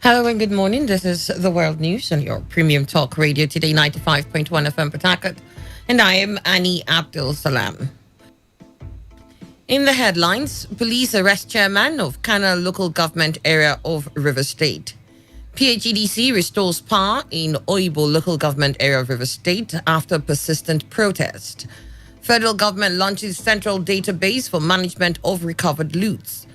Hello and good morning. This is the World News on your premium talk radio Today 95.1 FM Patakat. And I am Annie Abdul Salam. In the headlines, police arrest chairman of Kana local government area of River State. PHEDC restores power in Oibo local government area of River State after persistent protest. Federal government launches central database for management of recovered loots.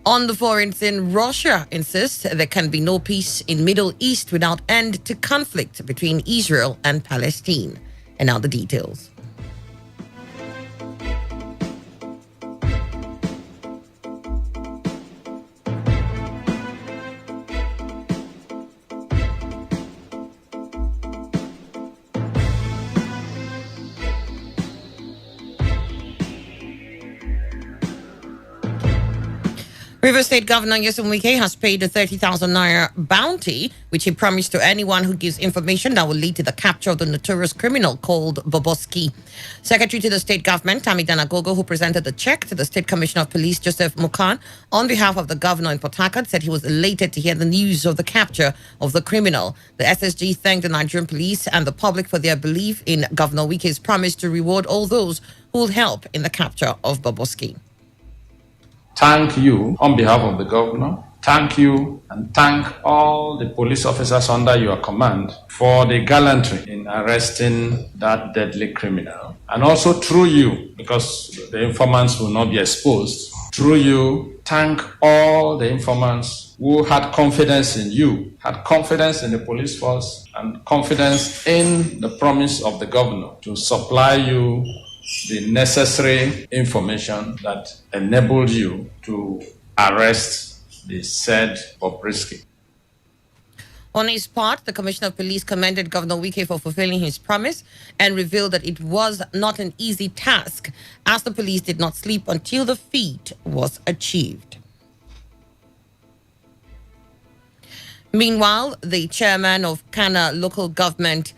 On the foreign scene, Russia insists there can be no peace in Middle East without end to conflict between Israel and Palestine. And now the details. River State Governor Nyesom Wike has paid a 30,000 naira bounty, which he promised to anyone who gives information that will lead to the capture of the notorious criminal called Boboski. Secretary to the state government, Tammy Danagogo, who presented the check to the State Commissioner of Police, Joseph Mukan, on behalf of the governor in Port Harcourt, said he was elated to hear the news of the capture of the criminal. The SSG thanked the Nigerian police and the public for their belief in Governor Wike's promise to reward all those who will help in the capture of Boboski. Thank you on behalf of the governor. Thank you and thank all the police officers under your command for the gallantry in arresting that deadly criminal. And also through you, because the informants will not be exposed, through you, thank all the informants who had confidence in you, had confidence in the police force, and confidence in the promise of the governor to supply you the necessary information that enabled you to arrest the said Bobrisky. On his part, the Commissioner of Police commended Governor Wike for fulfilling his promise and revealed that it was not an easy task, as the police did not sleep until the feat was achieved. Meanwhile, the chairman of Kana local government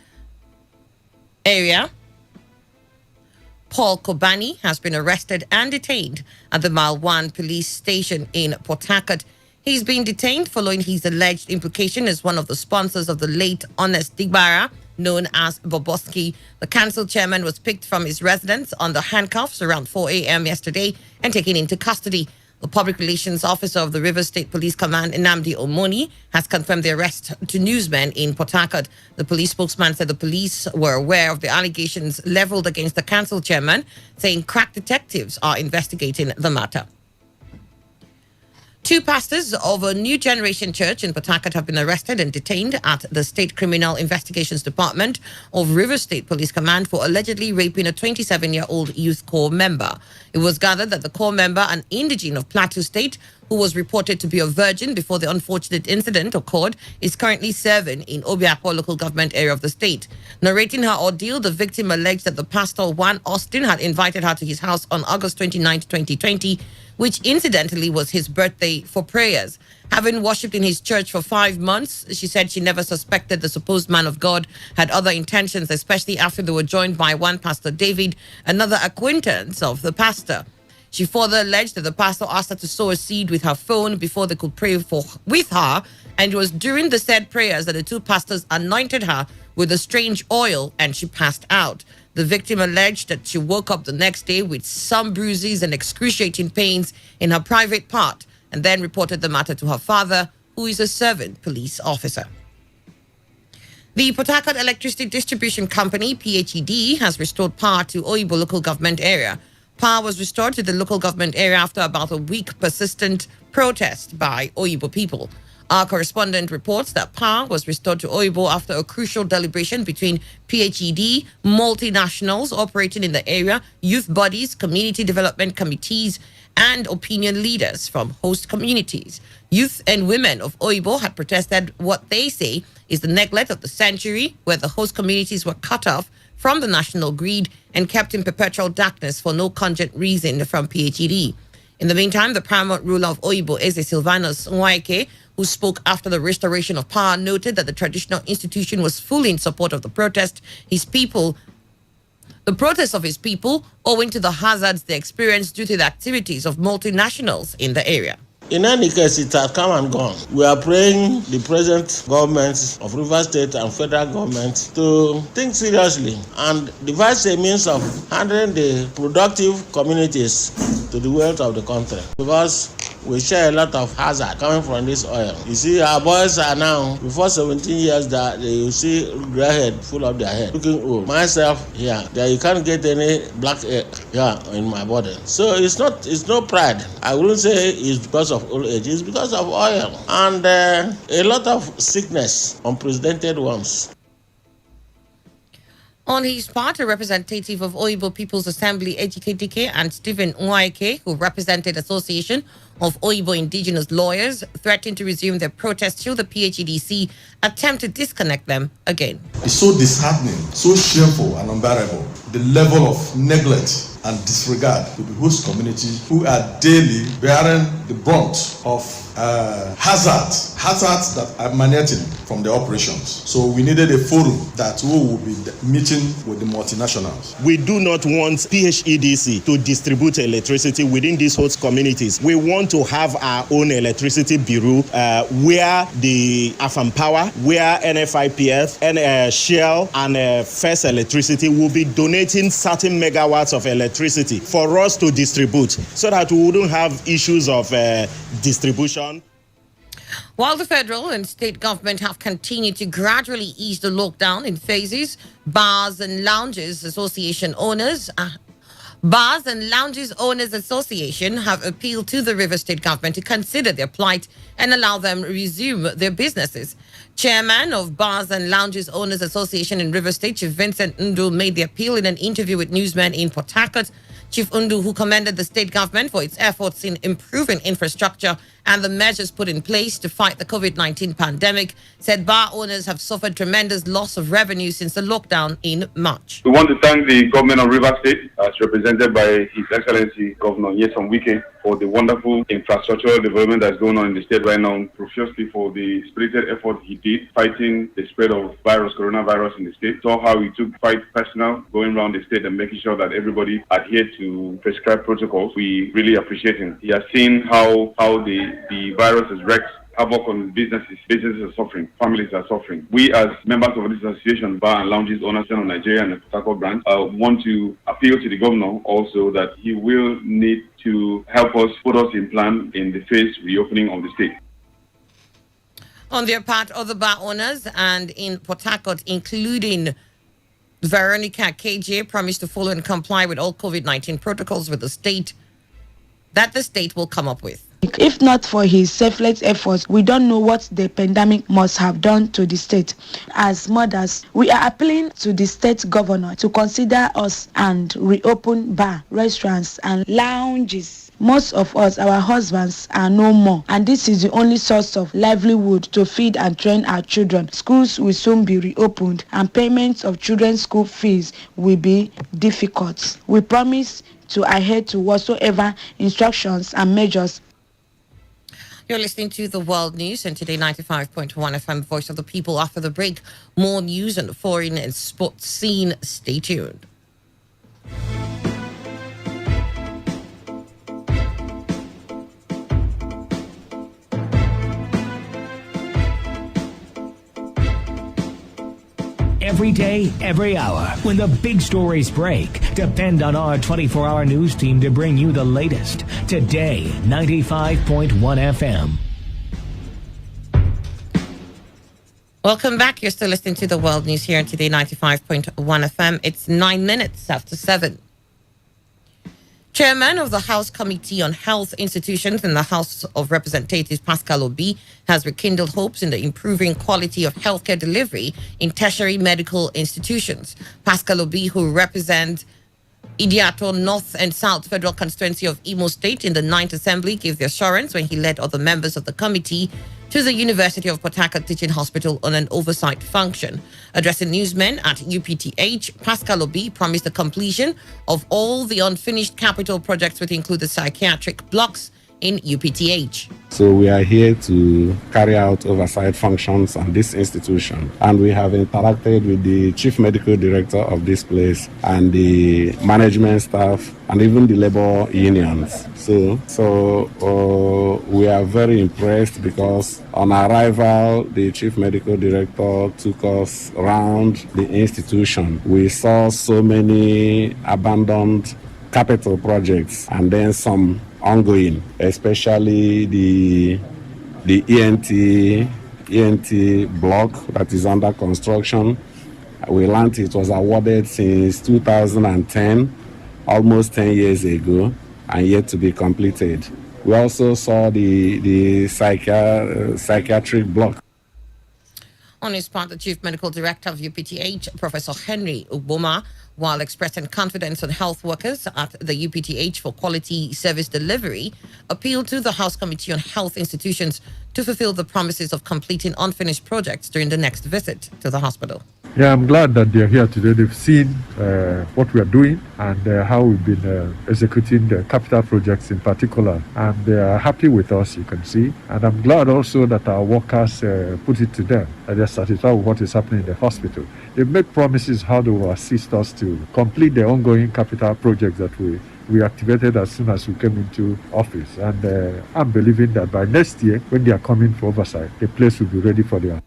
area, Paul Kobani, has been arrested and detained at the Mile 1 police station in Port Harcourt. He's been detained following his alleged implication as one of the sponsors of the late Honest Digbara, known as Boboski. The council chairman was picked from his residence under handcuffs around 4 a.m. yesterday and taken into custody. The public relations officer of the River State Police Command, Nnamdi Omoni, has confirmed the arrest to newsmen in Port Harcourt. The police spokesman said the police were aware of the allegations leveled against the council chairman, saying crack detectives are investigating the matter. Two pastors of a New Generation church in Port Harcourt have been arrested and detained at the State Criminal Investigations Department of River State Police Command for allegedly raping a 27-year-old youth corps member. It was gathered that the corps member, an indigene of Plateau State, who was reported to be a virgin before the unfortunate incident occurred, is currently serving in Obiakpo local government area of the state. Narrating her ordeal, the victim alleged that the pastor, Juan Austin, had invited her to his house on August 29, 2020, which incidentally was his birthday, for prayers. Having worshipped in his church for 5 months, she said she never suspected the supposed man of God had other intentions, especially after they were joined by one Pastor David, another acquaintance of the pastor. She further alleged that the pastor asked her to sow a seed with her phone before they could pray with her, and it was during the said prayers that the two pastors anointed her with a strange oil and she passed out. The victim alleged that she woke up the next day with some bruises and excruciating pains in her private part, and then reported the matter to her father, who is a serving police officer. The Port Harcourt Electricity Distribution Company, PHED, has restored power to Oibo local government area. Power was restored to the local government area after about a week persistent protest by Oibo people. Our correspondent reports that power was restored to Oibo after a crucial deliberation between PHED, multinationals operating in the area, youth bodies, community development committees, and opinion leaders from host communities. Youth and women of Oibo had protested what they say is the neglect of the century, where the host communities were cut off from the national grid and kept in perpetual darkness for no cogent reason from PHED. In the meantime, the paramount ruler of Oibo, Eze Silvanus Nwaike, who spoke after the restoration of power, noted that the traditional institution was fully in support of the protest. His people the protests of his people owing to the hazards they experience due to the activities of multinationals in the area. In any case, it has come and gone. We are praying the present governments of Rivers State and federal government to think seriously and devise a means of handling the productive communities to the wealth of the country. Because we share a lot of hazard coming from this oil. You see, our boys are now, before 17 years, that you see gray head full of their head, looking old. Myself, here, there you can't get any black hair in my body. So it's no pride. I wouldn't say it's because of old age, it's because of oil. And a lot of sickness, unprecedented ones. On his part, a representative of Oyibo People's Assembly, Ejike and Stephen Nwaike, who represented Association of Oyibo Indigenous Lawyers, threatened to resume their protest should the PHEDC attempt to disconnect them again. It's so disheartening, so shameful and unbearable, the level of neglect and disregard to the host community who are daily bearing the brunt of hazards that are emanating from the operations. So we needed a forum that we will be meeting with the multinationals. We do not want PHEDC to distribute electricity within these host communities. We want to have our own electricity bureau where the Afam Power, where NFIPF, and Shell and First Electricity will be donating certain megawatts of electricity for us to distribute so that we wouldn't have issues of distribution. While the federal and state government have continued to gradually ease the lockdown in phases, Bars and Lounges Association owners Association have appealed to the River State government to consider their plight and allow them resume their businesses. Chairman of Bars and Lounges Owners Association in River State, Chief Vincent Ndu, made the appeal in an interview with newsmen in Port Harcourt. Chief Ndu, who commended the state government for its efforts in improving infrastructure and the measures put in place to fight the COVID-19 pandemic, said bar owners have suffered tremendous loss of revenue since the lockdown in March. We want to thank the government of Rivers State, as represented by His Excellency Governor Nyesom Wike, for the wonderful infrastructural development that's going on in the state right now, profusely for the spirited effort he did fighting the spread of coronavirus in the state. Saw how he took fight personal, going around the state and making sure that everybody adhered to prescribed protocols. We really appreciate him. He has seen how the virus has wreaked havoc on businesses. Businesses are suffering. Families are suffering. We, as members of this association, Bar and Lounges Owners of Nigeria and the Port Harcourt branch, want to appeal to the governor also that he will need to help us, put us in plan in the phase reopening of the state. On their part, other bar owners and in Port Harcourt, including Veronica KJ, promised to follow and comply with all COVID-19 protocols with the state will come up with. If not for his selfless efforts, we don't know what the pandemic must have done to the state. As mothers, we are appealing to the state governor to consider us and reopen bar, restaurants, and lounges. Most of us, our husbands, are no more, and this is the only source of livelihood to feed and train our children. Schools will soon be reopened, and payments of children's school fees will be difficult. We promise to adhere to whatsoever instructions and measures. You're listening to the World News and Today 95.1 FM, Voice of the People. After the break, more news on the foreign and sports scene. Stay tuned. Every day, every hour, when the big stories break, depend on our 24-hour news team to bring you the latest. Today, 95.1 FM. Welcome back. You're still listening to the World News here on Today 95.1 FM. It's 9 minutes after 7. Chairman of the House Committee on Health Institutions in the House of Representatives, Pascal Obi, has rekindled hopes in the improving quality of healthcare delivery in tertiary medical institutions. Pascal Obi, who represents Idiato North and South Federal Constituency of Imo State in the 9th Assembly, gave the assurance when he led other members of the committee to the University of Port Harcourt Teaching Hospital on an oversight function. Addressing newsmen at UPTH, Pascal Obi promised the completion of all the unfinished capital projects, which include the psychiatric blocks in UPTH. So we are here to carry out oversight functions on this institution, and we have interacted with the chief medical director of this place and the management staff and even the labor unions. So we are very impressed because on arrival, the chief medical director took us around the institution. We saw so many abandoned capital projects and then some ongoing, especially the ENT block that is under construction. We learned it was awarded since 2010, almost 10 years ago, and yet to be completed. We also saw the psychiatric block. On his part, the Chief Medical Director of UPTH, Professor Henry Uboma, while expressing confidence on health workers at the UPTH for quality service delivery, appealed to the House Committee on Health Institutions to fulfill the promises of completing unfinished projects during the next visit to the hospital. Yeah, I'm glad that they're here today. They've seen what we are doing and how we've been executing the capital projects in particular. And they are happy with us, you can see. And I'm glad also that our workers put it to them, that they're satisfied with what is happening in the hospital. They've made promises how they will assist us to complete the ongoing capital projects that we activated as soon as we came into office. And I'm believing that by next year, when they are coming for oversight, the place will be ready for them.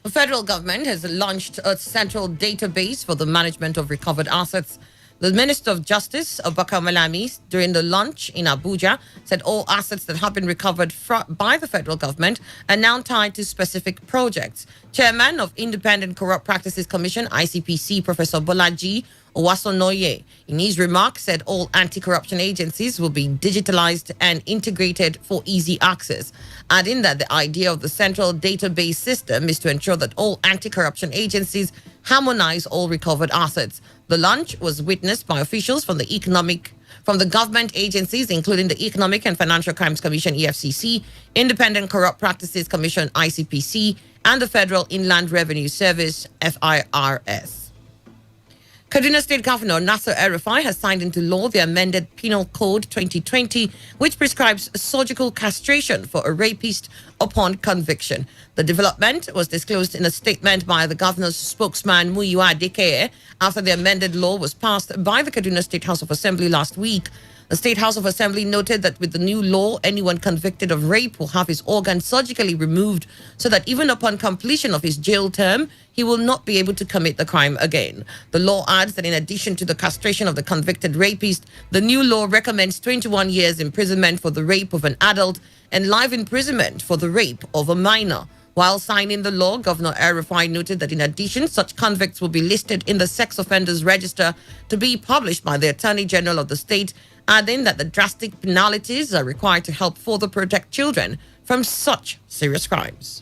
The federal government has launched a central database for the management of recovered assets. The Minister of Justice, Abubakar Malami, during the launch in Abuja, said all assets that have been recovered by the federal government are now tied to specific projects. Chairman of Independent Corrupt Practices Commission, ICPC, Professor Bolaji Owasonoye, in his remarks, said all anti-corruption agencies will be digitalized and integrated for easy access, adding that the idea of the central database system is to ensure that all anti-corruption agencies harmonize all recovered assets. The launch was witnessed by officials from the government agencies, including the Economic and Financial Crimes Commission, EFCC, Independent Corrupt Practices Commission, ICPC, and the Federal Inland Revenue Service, FIRS. Kaduna State Governor Nasser El-Rufai has signed into law the amended Penal Code 2020, which prescribes surgical castration for a rapist upon conviction. The development was disclosed in a statement by the governor's spokesman, Muyiwa Adekeye, after the amended law was passed by the Kaduna State House of Assembly last week. The State House of Assembly noted that with the new law, anyone convicted of rape will have his organ surgically removed so that even upon completion of his jail term, he will not be able to commit the crime again. The law adds that in addition to the castration of the convicted rapist, the new law recommends 21 years imprisonment for the rape of an adult and life imprisonment for the rape of a minor. While signing the law, Governor El-Rufai noted that in addition, such convicts will be listed in the sex offenders register to be published by the Attorney General of the state, adding that the drastic penalties are required to help further protect children from such serious crimes.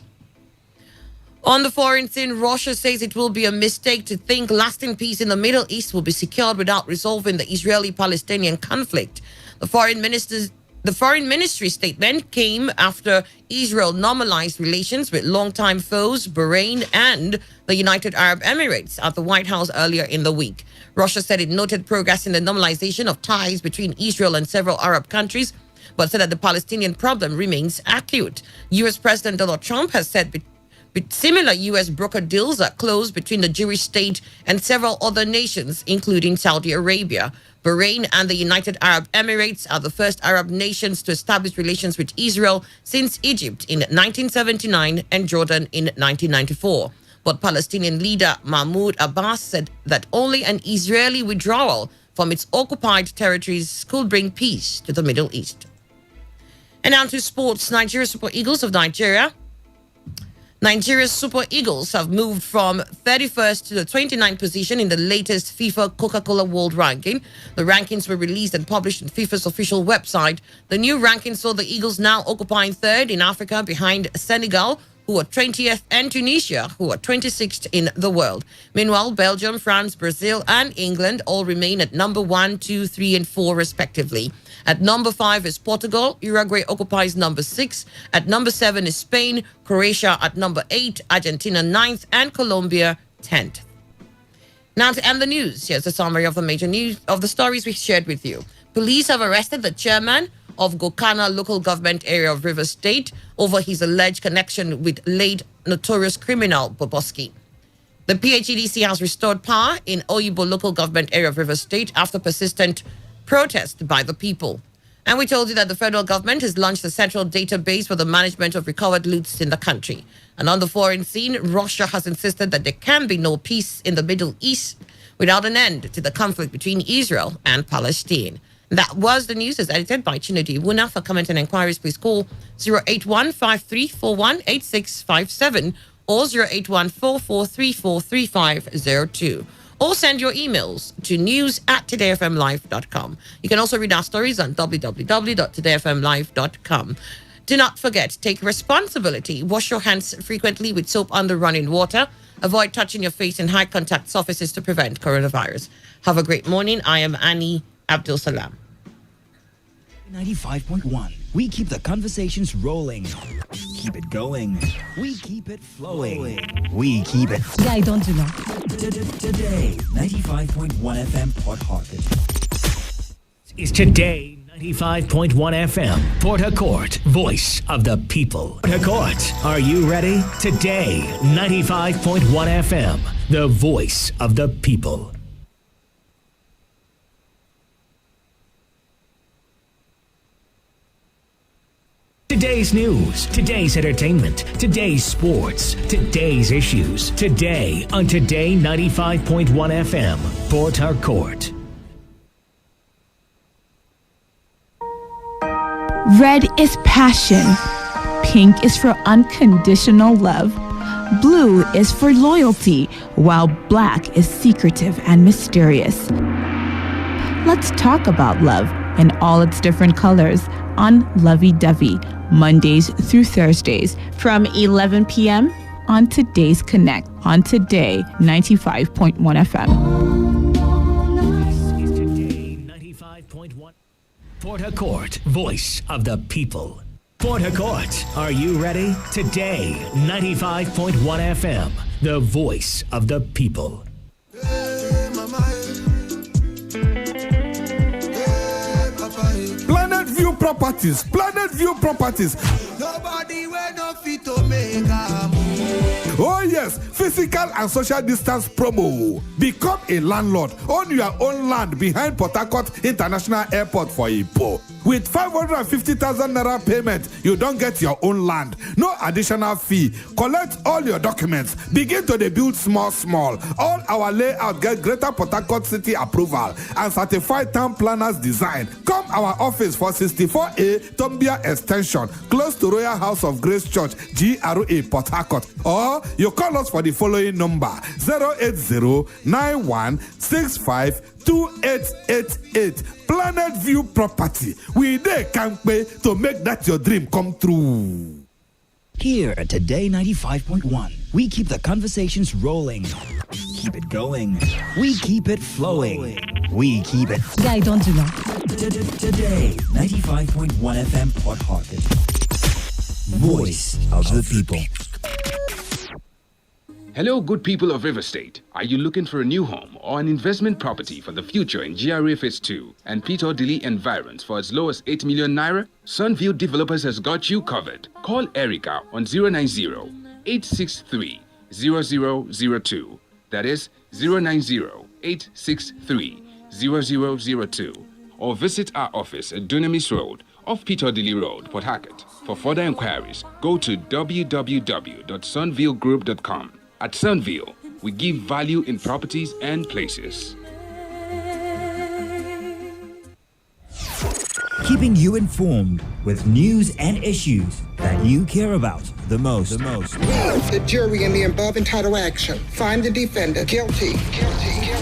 On the foreign scene, Russia says it will be a mistake to think lasting peace in the Middle East will be secured without resolving the Israeli-Palestinian conflict. The foreign ministry statement came after Israel normalized relations with longtime foes Bahrain and the United Arab Emirates at the White House earlier in the week. Russia said it noted progress in the normalization of ties between Israel and several Arab countries, but said that the Palestinian problem remains acute. U.S. President Donald Trump has said similar U.S. broker deals are closed between the Jewish state and several other nations, including Saudi Arabia. Bahrain and the United Arab Emirates are the first Arab nations to establish relations with Israel since Egypt in 1979 and Jordan in 1994. But Palestinian leader Mahmoud Abbas said that only an Israeli withdrawal from its occupied territories could bring peace to the Middle East. And now to sports. Nigeria's Super Eagles have moved from 31st to the 29th position in the latest FIFA Coca-Cola World Ranking. The rankings were released and published on FIFA's official website. The new rankings saw the Eagles now occupying third in Africa behind Senegal, who are 20th, and Tunisia, who are 26th in the world. Meanwhile, Belgium, France, Brazil, and England all remain at number 1, 2, 3, and 4, respectively. At number 5 is Portugal. Uruguay occupies number 6. At number 7 is Spain. Croatia at number 8. Argentina 9th. And Colombia 10th. Now to end the news, here's a summary of the major news of the stories we shared with you. Police have arrested the chairman of Gokana local government area of Rivers State over his alleged connection with late notorious criminal Boboski. The PHEDC has restored power in Oyibo local government area of Rivers State after persistent protest by the people. And we told you that the federal government has launched a central database for the management of recovered loots in the country. And on the foreign scene, Russia has insisted that there can be no peace in the Middle East without an end to the conflict between Israel and Palestine. That was the news as edited by Chinudi Wuna. For comment and inquiries, please call 081-5341-8657 or 081-4434-3502. Or send your emails to news@todayfmlive.com. You can also read our stories on www.todayfmlive.com. Do not forget, take responsibility. Wash your hands frequently with soap under running water. Avoid touching your face in high contact surfaces to prevent coronavirus. Have a great morning. I am Annie Abdul Salam. 95.1. We keep the conversations rolling. Keep it going. We keep it flowing. We keep it. Guy, don't do that. Today, 95.1 FM Port Harcourt. Is Today 95.1 FM, Port Harcourt, voice of the people. Port Harcourt, are you ready? Today 95.1 FM, the voice of the people. Today's news, today's entertainment, today's sports, today's issues. Today on Today 95.1 FM, Port Harcourt. Red is passion. Pink is for unconditional love. Blue is for loyalty, while black is secretive and mysterious. Let's talk about love in all its different colors on Lovey Dovey, Mondays through Thursdays from 11 p.m. on Today's Connect on Today 95.1 FM. This is Today 95.1. Port Harcourt, voice of the people. Port Harcourt, are you ready? Today 95.1 FM, the voice of the people. Planet View Properties. Nobody will not fit to make a move. Oh yes, physical and social distance promo. Become a landlord. Own your own land behind Port Harcourt International Airport for Ipo. With 550,000 naira payment, you don't get your own land. No additional fee. Collect all your documents. Begin to build small. All our layout get Greater Port Harcourt City approval and certified town planners design. Come our office for 64A Tombia Extension, close to Royal House of Grace Church, GRA Port Harcourt. Or you call us for the following number 080-9165-2888. Planet View Property. We can't wait to make that your dream come true. Here at Today 95.1, we keep the conversations rolling. Keep it going. We keep it flowing. We keep it. Guy, don't do that. Today 95.1 FM Port Harcourt. Voice of the people. Hello, good people of River State. Are you looking for a new home or an investment property for the future in GRA Phase 2 and Peter Dili environs for as low as 8 million naira? Sunview Developers has got you covered. Call Erica on 090-863-0002. That is 090-863-0002. Or visit our office at Dunamis Road, off Peter Dili Road, Port Harcourt. For further inquiries, go to www.sunviewgroup.com. At Sunview, we give value in properties and places. Keeping you informed with news and issues that you care about the most. The jury in the above entitled action find the defendant guilty.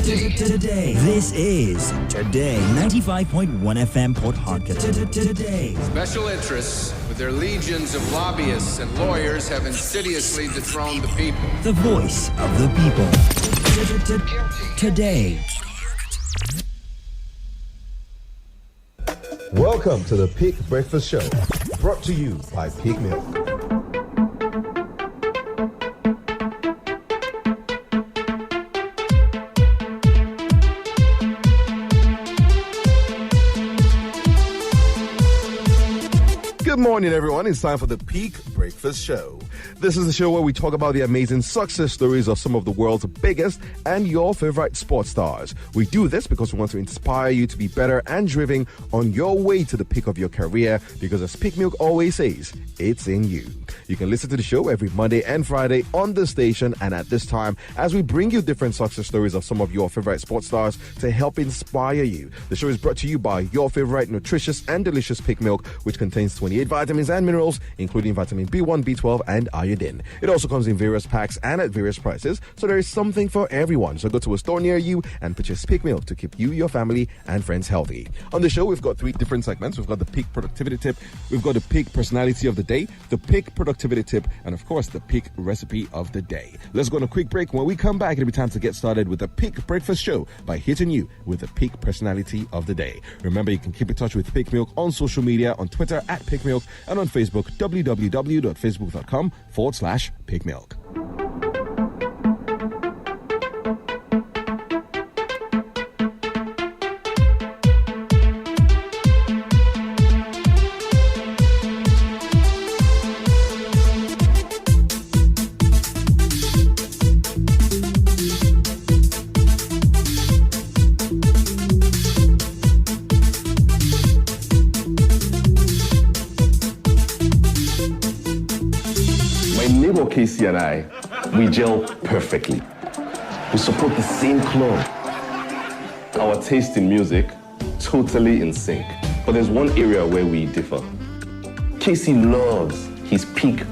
Today, this is Today 95.1 FM Port Harcourt. Today. Special interests with their legions of lobbyists and lawyers have insidiously dethroned the people. The voice of the people. Today. Welcome to the Peak Breakfast Show, brought to you by Peak Milk. Good morning, everyone. It's time for the Peak Breakfast Show. This is the show where we talk about the amazing success stories of some of the world's biggest and your favorite sports stars. We do this because we want to inspire you to be better and driven on your way to the peak of your career, because as Peak Milk always says, it's in you. You can listen to the show every Monday and Friday on the station and at this time as we bring you different success stories of some of your favorite sports stars to help inspire you. The show is brought to you by your favorite nutritious and delicious Peak Milk, which contains 28 vitamins and minerals, including vitamin B1, B12, and iodine. It also comes in various packs and at various prices, so there is something for everyone. So go to a store near you and purchase Peak Milk to keep you, your family, and friends healthy. On the show, we've got 3 different segments. We've got the Peak Productivity Tip, we've got the Peak Personality of the Day, the Peak Productivity Tip, and of course, the Peak Recipe of the Day. Let's go on a quick break. When we come back, it'll be time to get started with the Peak Breakfast Show by hitting you with the Peak Personality of the Day. Remember, you can keep in touch with Peak Milk on social media, on Twitter at Peak Milk, and on Facebook, www.facebook.com/Peak Milk. Casey and I, we gel perfectly. We support the same club. Our taste in music, totally in sync. But there's one area where we differ. Casey loves his Peak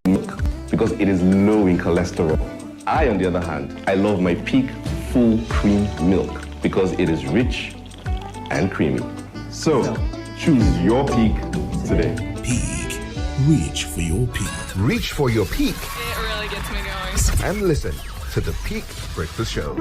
milk because it is low in cholesterol. I, on the other hand, I love my Peak full cream milk because it is rich and creamy. So, choose your Peak today. Peak. Reach for your peak. Reach for your peak. It really gets me going. And listen to the Peak Breakfast Show.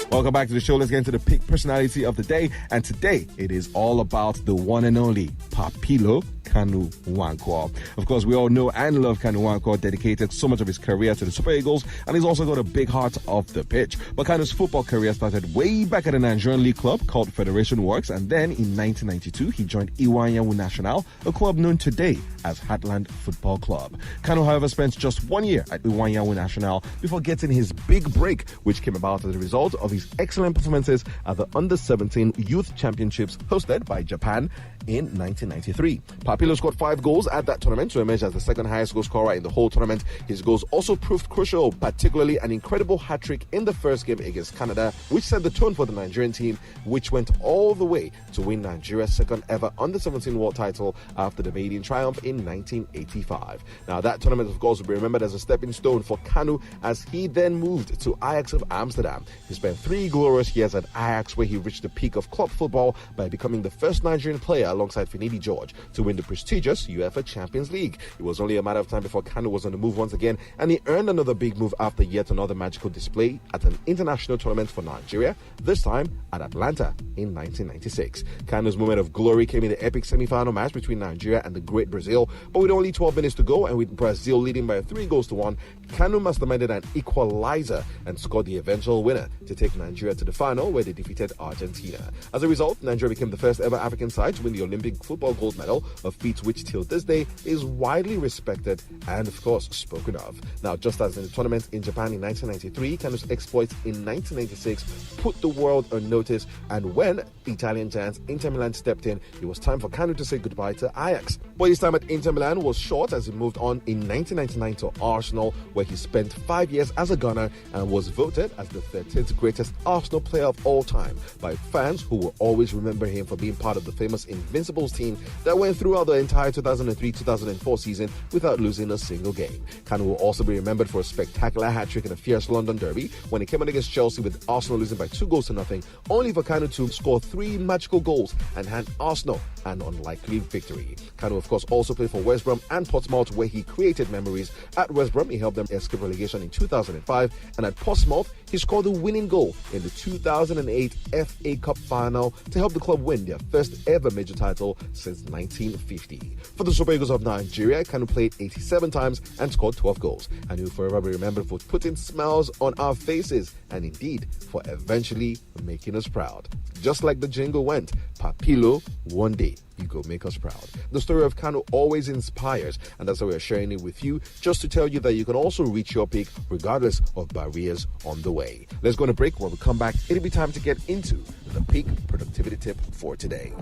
Welcome back to the show. Let's get into the Peak Personality of the Day. And today, it is all about the one and only Papilo Kanu Nwankwo. Of course, we all know and love Kanu Nwankwo, dedicated so much of his career to the Super Eagles, and he's also got a big heart off the pitch. But Kanu's football career started way back at a Nigerian league club called Federation Works, and then in 1992, he joined Iwanyawu National, a club known today as Heartland Football Club. Kanu, however, spent just 1 year at Iwanyawu National before getting his big break, which came about as a result of his excellent performances at the Under-17 Youth Championships hosted by Japan in 1993. Papilo scored 5 goals at that tournament to emerge as the second highest goal scorer in the whole tournament. His goals also proved crucial, particularly an incredible hat-trick in the first game against Canada, which set the tone for the Nigerian team, which went all the way to win Nigeria's second ever Under-17 world title after the maiden triumph in 1985. Now, that tournament, of course, will be remembered as a stepping stone for Kanu as he then moved to Ajax of Amsterdam. He spent 3 glorious years at Ajax, where he reached the peak of club football by becoming the first Nigerian player alongside Finidi George to win the prestigious UEFA Champions League. It was only a matter of time before Kanu was on the move once again, and he earned another big move after yet another magical display at an international tournament for Nigeria, this time at Atlanta in 1996. Kanu's moment of glory came in the epic semi-final match between Nigeria and the great Brazil, but with only 12 minutes to go and with Brazil leading by 3-1, Kanu masterminded an equalizer and scored the eventual winner to take Nigeria to the final, where they defeated Argentina. As a result, Nigeria became the first ever African side to win the Olympic football gold medal, a feat which till this day is widely respected and of course spoken of. Now, just as in the tournament in Japan in 1993, Kanu's exploits in 1996 put the world on notice, and when Italian giants Inter Milan stepped in, it was time for Kanu to say goodbye to Ajax. But his time at Inter Milan was short, as he moved on in 1999 to Arsenal, where he spent 5 years as a Gunner and was voted as the 13th greatest Arsenal player of all time by fans who will always remember him for being part of the famous Invincibles team that went throughout the entire 2003-2004 season without losing a single game. Kanu will also be remembered for a spectacular hat-trick in a fierce London derby when he came on against Chelsea, with Arsenal losing by 2-0, only for Kanu to score 3 magical goals and hand Arsenal an unlikely victory. Kanu, of course, also played for West Brom and Portsmouth, where he created memories. At West Brom, he helped them escape relegation in 2005, and at Portsmouth, he scored the winning goal in the 2008 FA Cup final to help the club win their first ever major title since 1950. For the Super Eagles of Nigeria, Kanu played 87 times and scored 12 goals, and he will forever be remembered for putting smiles on our faces and indeed for eventually making us proud. Just like the jingle went, Papilo, one day you go make us proud. The story of Kanu always inspires, and that's why we're sharing it with you, just to tell you that you can also reach your peak regardless of barriers on the way. Let's go on a break. When we come back, it'll be time to get into the peak productivity tip for today.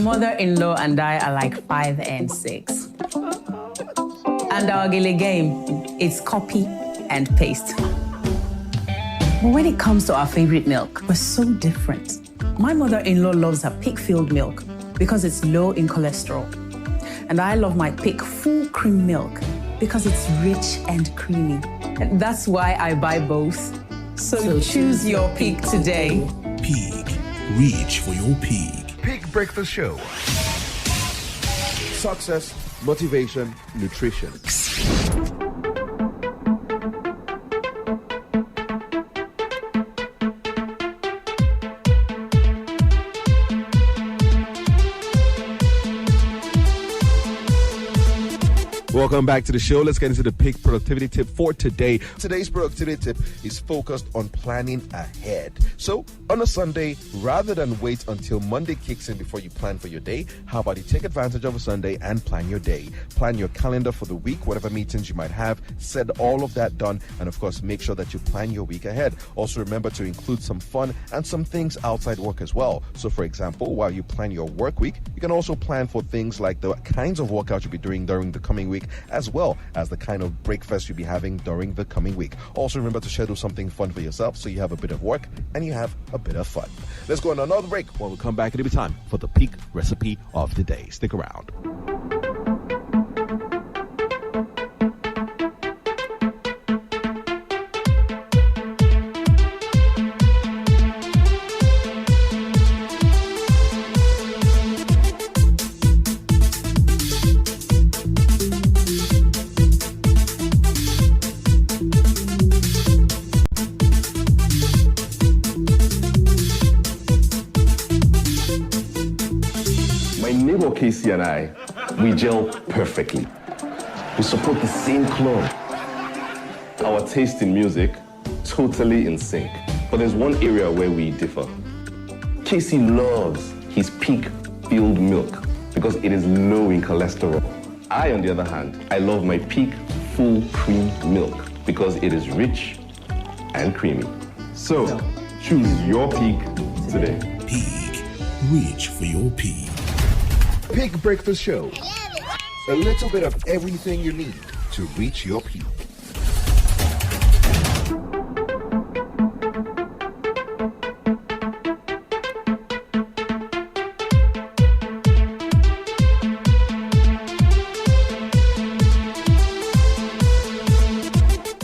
Mother-in-law and I are like 5 and 6. And our gilly game is copy and paste. But when it comes to our favorite milk, we're so different. My mother-in-law loves her Peak-filled milk because it's low in cholesterol. And I love my Peak full cream milk because it's rich and creamy. And that's why I buy both. So choose your Peak today. Peak. Reach for your peak. Peak Breakfast Show. Success, motivation, nutrition. Welcome back to the show. Let's get into the peak productivity tip for today. Today's productivity tip is focused on planning ahead. So, on a Sunday, rather than wait until Monday kicks in before you plan for your day, how about you take advantage of a Sunday and plan your day? Plan your calendar for the week, whatever meetings you might have, set all of that done, and of course, make sure that you plan your week ahead. Also, remember to include some fun and some things outside work as well. So, for example, while you plan your work week, you can also plan for things like the kinds of workouts you'll be doing during the coming week, as well as the kind of breakfast you'll be having during the coming week. Also, remember to schedule something fun for yourself so you have a bit of work and you have a bit of fun. Let's go on another break. When we come back, it'll be time for the peak recipe of the day. Stick around. Casey and I, we gel perfectly. We support the same club. Our taste in music, totally in sync. But there's one area where we differ. Casey loves his Peak-filled milk because it is low in cholesterol. I, on the other hand, I love my Peak full cream milk because it is rich and creamy. So, choose your Peak today. Peak. Reach for your peak. Peak Breakfast Show. A little bit of everything you need to reach your peak.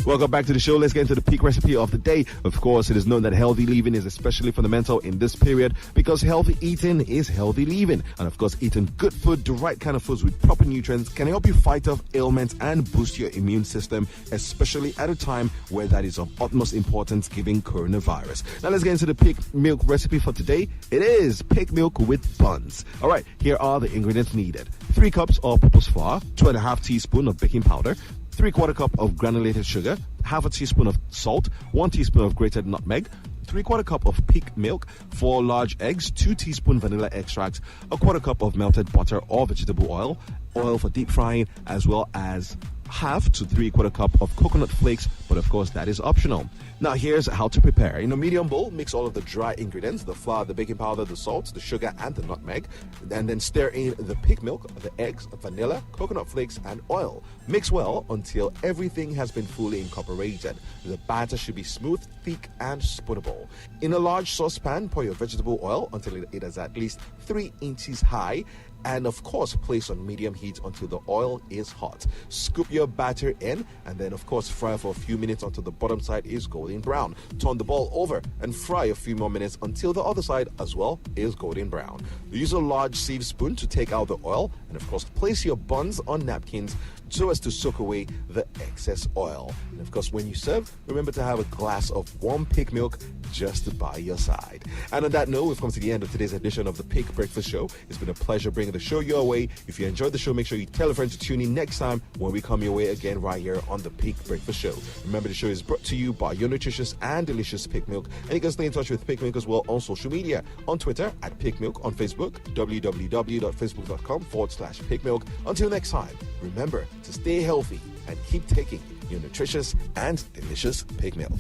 Welcome back to the show. Let's get into the peak recipe of the day. Of course, it is known that healthy living is especially fundamental in this period because healthy eating is healthy living. And of course, eating good food, the right kind of foods with proper nutrients can help you fight off ailments and boost your immune system, especially at a time where that is of utmost importance given coronavirus. Now let's get into the peak milk recipe for today. It is peak milk with buns. All right, here are the ingredients needed. 3 cups of purpose flour, 2.5 teaspoons of baking powder, 3/4 cup of granulated sugar, half a teaspoon of salt, 1 teaspoon of grated nutmeg, 3/4 cup of peak milk, 4 large eggs, 2 teaspoon vanilla extract, 1/4 cup of melted butter or vegetable oil, oil for deep frying, as well as half to 3/4 cup of coconut flakes, but of course that is optional. Now here's how to prepare. In a medium bowl, mix all of the dry ingredients, the flour, the baking powder, the salt, the sugar, and the nutmeg, and then stir in the pig milk, the eggs, vanilla, coconut flakes, and oil. Mix well until everything has been fully incorporated. The batter should be smooth, thick, and spoonable. In a large saucepan, pour your vegetable oil until it is at least 3 inches high, and of course place on medium heat until the oil is hot. Scoop your batter in and then of course fry for a few minutes until the bottom side is golden brown. Turn the ball over and fry a few more minutes until the other side as well is golden brown. Use a large sieve spoon to take out the oil, and of course place your buns on napkins so as to soak away the excess oil. And of course when you serve, remember to have a glass of warm pig milk just by your side. And on that note, we've come to the end of today's edition of the Pig Breakfast Show. It's been a pleasure bringing the show your way. If you enjoyed the show, make sure you tell a friend to tune in next time when we come your way again right here on the Pig Breakfast Show. Remember, the show is brought to you by your nutritious and delicious Pig Milk, and you can stay in touch with Pig Milk as well on social media, on Twitter at Pig Milk, on Facebook www.facebook.com/Pig Milk. Until next time, remember to stay healthy and keep taking your nutritious and delicious Pig Milk.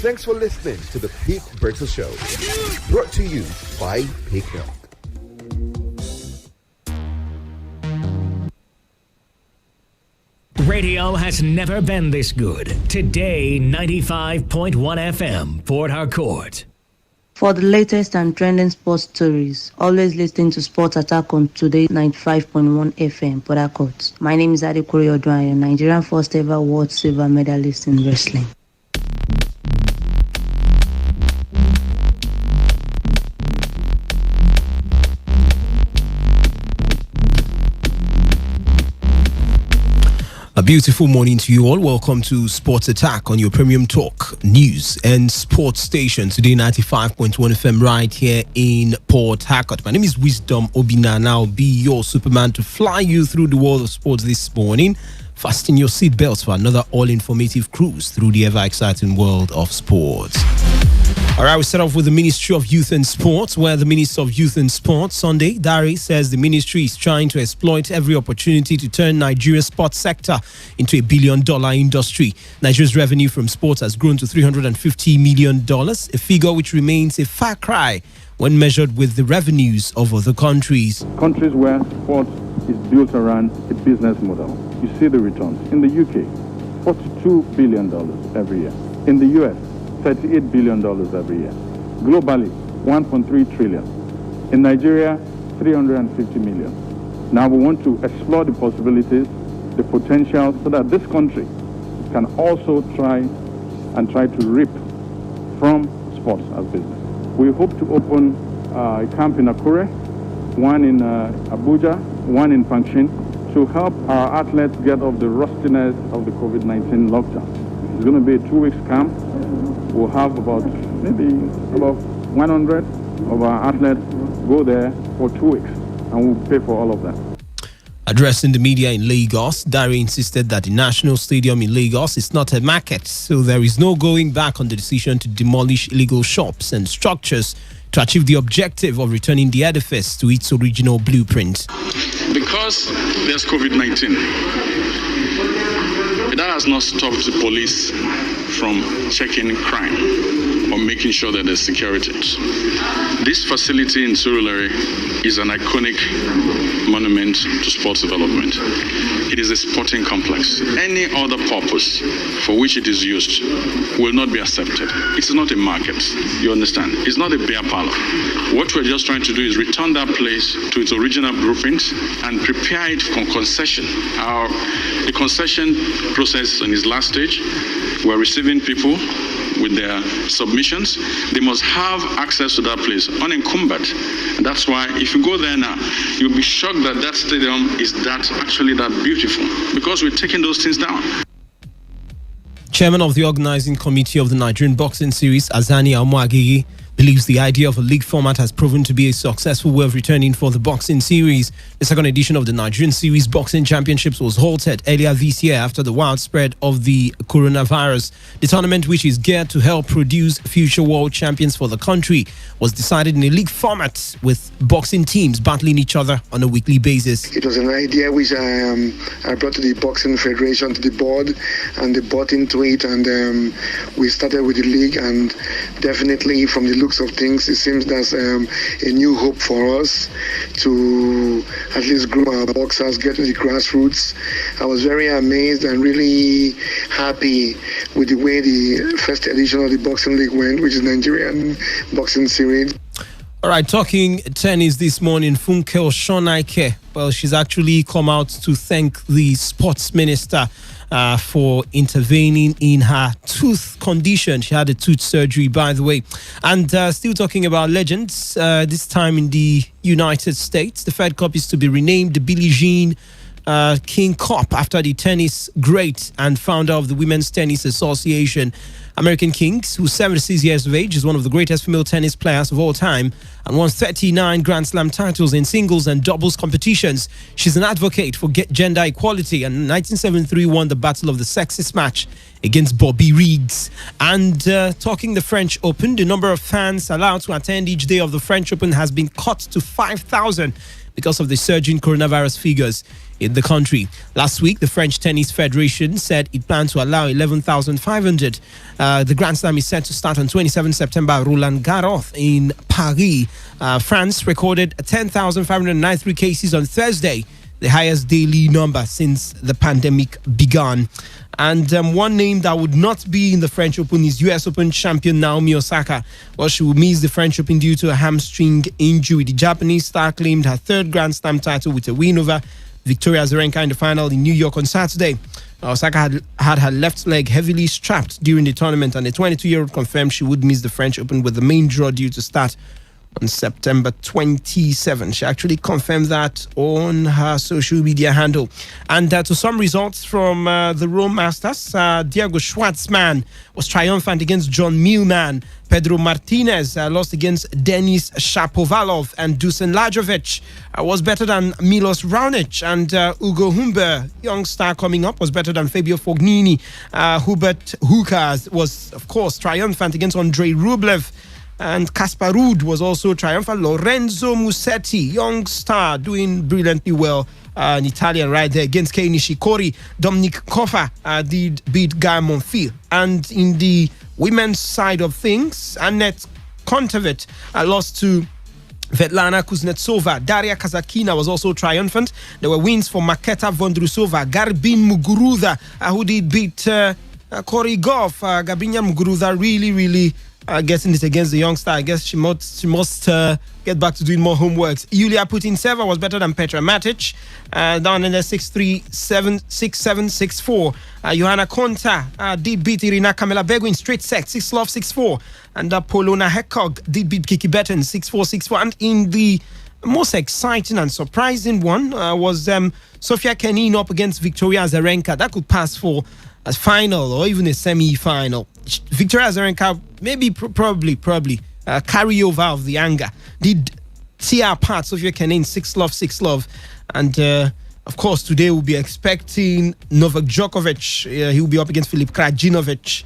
Thanks for listening to the Pig Breakfast Show, brought to you by Pig Milk. Radio has never been this good. Today, 95.1 FM, Port Harcourt. For the latest and trending sports stories, always listen to Sports Attack on Today 95.1 FM, Port Harcourt. My name is Adekuri Odwan, Nigerian first ever world silver medalist in wrestling. A beautiful morning to you all. Welcome to Sports Attack on your premium talk, news and sports station. Today 95.1 FM right here in Port Harcourt. My name is Wisdom Obina, and I'll be your Superman to fly you through the world of sports this morning. Fasten your seatbelts for another all-informative cruise through the ever-exciting world of sports. All right, we start off with the Ministry of Youth and Sports, where the Minister of Youth and Sports, Sunday Dare, says the ministry is trying to exploit every opportunity to turn Nigeria's sports sector into a billion-dollar industry. Nigeria's revenue from sports has grown to $350 million, a figure which remains a far cry when measured with the revenues of other countries. Countries where sport is built around a business model, you see the returns. In the UK, $42 billion every year. In the US, $38 billion every year. Globally, $1.3 trillion. In Nigeria, $350 million. Now we want to explore the possibilities, the potential, so that this country can also try to reap from sports as business. We hope to open a camp in Akure, one in Abuja, one in Pangshin, to help our athletes get off the rustiness of the COVID-19 lockdown. It's going to be a 2-week camp. We'll have about 100 of our athletes go there for 2 weeks, and we'll pay for all of that. Addressing the media in Lagos, Dare insisted that the National Stadium in Lagos is not a market, so there is no going back on the decision to demolish illegal shops and structures to achieve the objective of returning the edifice to its original blueprint. Because there's COVID-19, that has not stopped the police from checking crime or making sure that there's security. This facility in Surulere is an iconic monument to sports development. It is a sporting complex. Any other purpose for which it is used will not be accepted. It's not a market, you understand? It's not a beer parlor. What we're just trying to do is return that place to its original blueprint and prepare it for concession. The concession process in its last stage, we're receiving people with their submissions, they must have access to that place unencumbered. And that's why if you go there now, you'll be shocked that that stadium is actually that beautiful, because we're taking those things down. Chairman of the organizing committee of the Nigerian boxing series, Azani Almuagigi, believes the idea of a league format has proven to be a successful way of returning for the boxing series. The second edition of the Nigerian Series Boxing Championships was halted earlier this year after the widespread of the coronavirus. The tournament, which is geared to help produce future world champions for the country, was decided in a league format with boxing teams battling each other on a weekly basis. It was an idea which I brought to the Boxing Federation, to the board, and they bought into it, and we started with the league, and definitely from the looks of things, it seems there's a new hope for us to at least groom our boxers, get to the grassroots. I was very amazed and really happy with the way the first edition of the Boxing League went, which is Nigerian Boxing Series. All right, talking tennis this morning, Funke Oshonaike. Well, she's actually come out to thank the sports minister for intervening in her tooth condition. She had a tooth surgery, by the way. And still talking about legends, this time in the United States, the Fed Cup is to be renamed the Billie Jean King Cup after the tennis great and founder of the Women's Tennis Association, American Kings, who's 76 years of age, is one of the greatest female tennis players of all time and won 39 Grand Slam titles in singles and doubles competitions. She's an advocate for gender equality and in 1973 won the Battle of the Sexes match against Bobby Riggs. And talking the French Open, the number of fans allowed to attend each day of the French Open has been cut to 5,000 because of the surging coronavirus figures in the country. Last week, the French Tennis Federation said it planned to allow 11,500. The Grand Slam is set to start on 27 September at Roland Garros in Paris. France recorded 10,593 cases on Thursday, the highest daily number since the pandemic began. And one name that would not be in the French Open is US Open champion Naomi Osaka. Well, she will miss the French Open due to a hamstring injury. The Japanese star claimed her third Grand Slam title with a win over Victoria Azarenka in the final in New York on Saturday. Osaka had her left leg heavily strapped during the tournament, and the 22-year-old confirmed she would miss the French Open with the main draw due to start on September 27. She actually confirmed that on her social media handle. And to some results from the Rome Masters, Diego Schwartzman was triumphant against John Millman. Pedro Martinez lost against Denis Shapovalov, and Dusan Lajovic was better than Milos Raonic, and Ugo Humber, young star coming up, was better than Fabio Fognini. Hubert Hurkacz was, of course, triumphant against Andrei Rublev. And Kaspar Ruud was also triumphant. Lorenzo Musetti, young star, doing brilliantly well. An Italian right there against Kei Nishikori. Dominic Koffer did beat Guy Monfils. And in the women's side of things, Annette Kontaveit lost to Svetlana Kuznetsova. Daria Kazakina was also triumphant. There were wins for Maketa Vondrusova, Garbin Muguruza, who did beat Corey Goff. Garbina Muguruza really getting it against the youngster. I guess she must get back to doing more homework. Yulia Putintseva was better than Petra Matic, down in the 6-3, 6-7, 6-4. Johanna Konta did beat Irina Kamela-Begu in straight sets, 6-love, 6-4. And Polona Hekog did beat Kiki Betten, 6-4, 6-4. And in the most exciting and surprising one was Sofia Kenin up against Victoria Azarenka. That could pass for a final or even a semi-final. Victoria Azarenka maybe probably carry over of the anger. Did tear apart Sofia Kenin 6-love, 6-love. And of course, today we'll be expecting Novak Djokovic. He will be up against Filip Krajinovic.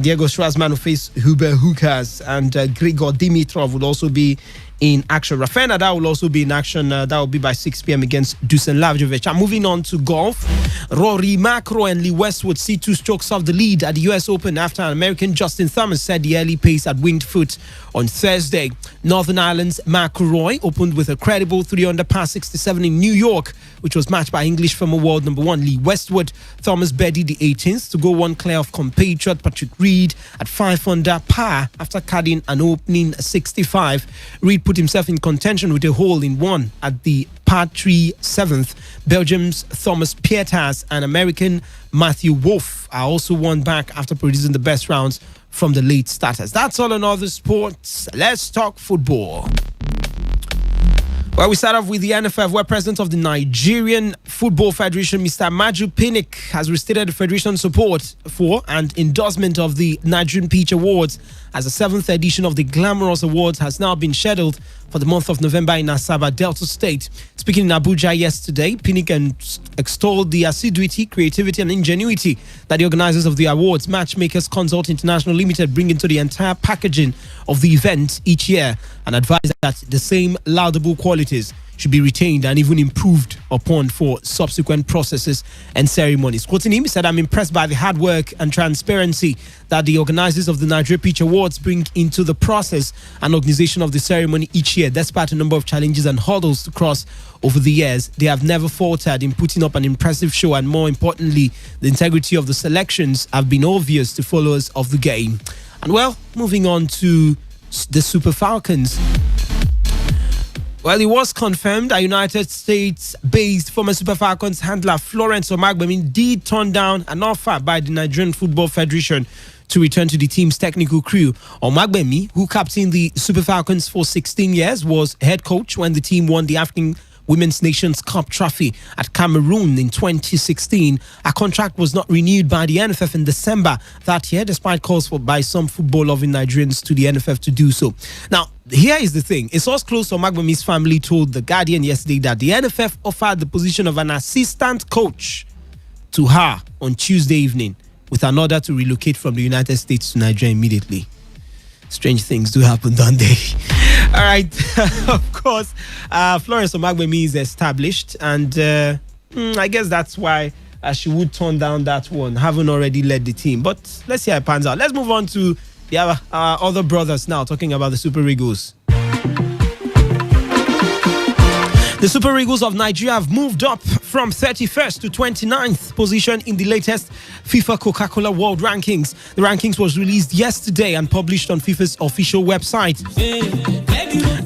Diego Schwartzman will face Hubert Hurkacz, and Grigor Dimitrov will also be in action. Rafael Nadal will also be in action. That will be by 6 p.m. against Dusan Lajovic. And moving on to golf, Rory McIlroy and Lee Westwood see 2 strokes off the lead at the US Open after American Justin Thomas set the early pace at winged foot on Thursday. Northern Ireland's McIlroy opened with a credible 3-under par 67 in New York, which was matched by English former world number 1 Lee Westwood. Thomas birdied the 18th to go one clear of compatriot Patrick Reed at 5-under par after caddying an opening 65. Reed put himself in contention with a hole in one at the par 3 7th. Belgium's Thomas Pieters and American Matthew Wolff are also won back after producing the best rounds from the late starters. That's all on other sports. Let's talk football. Well, we start off with the NFF, where President of the Nigerian Football Federation, Mr. Maju Pinnick, has restated the Federation's support for and endorsement of the Nigerian Peach Awards, as the 7th edition of the Glamorous Awards has now been scheduled for the month of November in Asaba, Delta State. Speaking in Abuja yesterday, Pinnick extolled the assiduity, creativity and ingenuity that the organizers of the awards, Matchmakers Consult International Limited, bring into the entire packaging of the event each year, and advised that the same laudable qualities should be retained and even improved upon for subsequent processes and ceremonies. Quoting him, he said, "I'm impressed by the hard work and transparency that the organizers of the Nigeria Peach Awards bring into the process and organization of the ceremony each year. Despite a number of challenges and hurdles to cross over the years, they have never faltered in putting up an impressive show, and more importantly, the integrity of the selections have been obvious to followers of the game." And well, moving on to the Super Falcons. Well, it was confirmed that United States-based former Super Falcons handler Florence Omagbemi did turn down an offer by the Nigerian Football Federation to return to the team's technical crew. Omagbemi, who captained the Super Falcons for 16 years, was head coach when the team won the African Women's Nations Cup trophy at Cameroon in 2016. A contract was not renewed by the NFF in December that year, despite calls by some football-loving Nigerians to the NFF to do so. Now, here is the thing. A source close to Omagbemi's family told The Guardian yesterday that the NFF offered the position of an assistant coach to her on Tuesday evening, with an order to relocate from the United States to Nigeria immediately. Strange things do happen, don't they? All right. Of course, Florence Omagbemi is established, and I guess that's why she would turn down that one, having already led the team. But let's see how it pans out. Let's move on to the other brothers now, talking about the Super Eagles. The Super Eagles of Nigeria have moved up from 31st to 29th position in the latest FIFA Coca-Cola World Rankings. The rankings was released yesterday and published on FIFA's official website.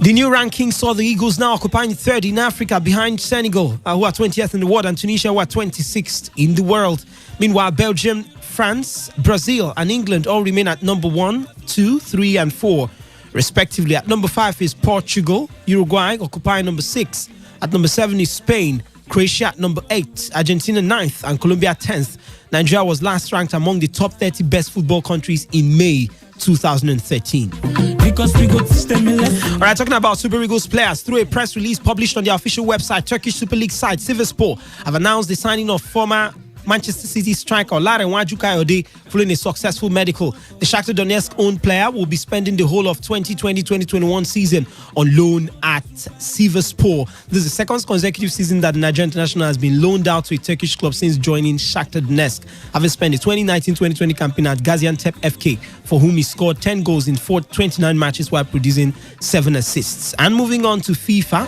The new rankings saw the Eagles now occupying third in Africa, behind Senegal, who are 20th in the world, and Tunisia, who are 26th in the world. Meanwhile, Belgium, France, Brazil and England all remain at number 1, 2, 3 and 4, respectively. At number 5 is Portugal, Uruguay occupying number 6. At number 7 is Spain, Croatia at number 8, Argentina 9th and Colombia 10th. Nigeria was last ranked among the top 30 best football countries in May 2013. All right, talking about Super Eagles players, through a press release published on their official website, Turkish Super League site Sivasspor have announced the signing of former Manchester City striker Olarenwaju Kayode following a successful medical. The Shakhtar Donetsk-owned player will be spending the whole of 2020-2021 season on loan at Sivasspor. This is the second consecutive season that the Nigerian international has been loaned out to a Turkish club since joining Shakhtar Donetsk, having spent the 2019-2020 campaign at Gaziantep FK, for whom he scored 10 goals in 29 matches while producing 7 assists. And moving on to FIFA.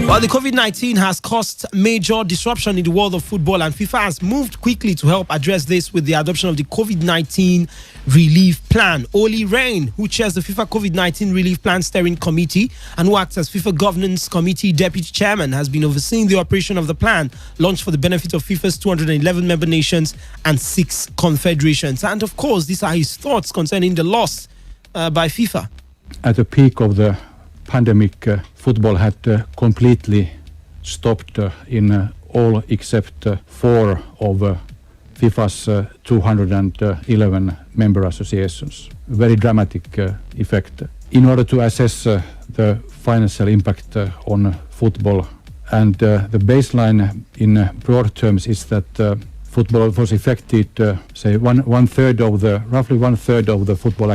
Well, the COVID-19 has caused major disruption in the world of football, and FIFA has moved quickly to help address this with the adoption of the COVID-19 Relief Plan. Oli Rain, who chairs the FIFA COVID-19 Relief Plan Steering Committee and who acts as FIFA Governance Committee Deputy Chairman, has been overseeing the operation of the plan, launched for the benefit of FIFA's 211 member nations and 6 confederations. And of course, these are his thoughts concerning the loss by FIFA. At the peak of the pandemic, football had completely stopped in all except 4 of FIFA's 211 member associations. Very dramatic effect. In order to assess the financial impact on football, and the baseline in broad terms is that football was affected, say roughly one third of the football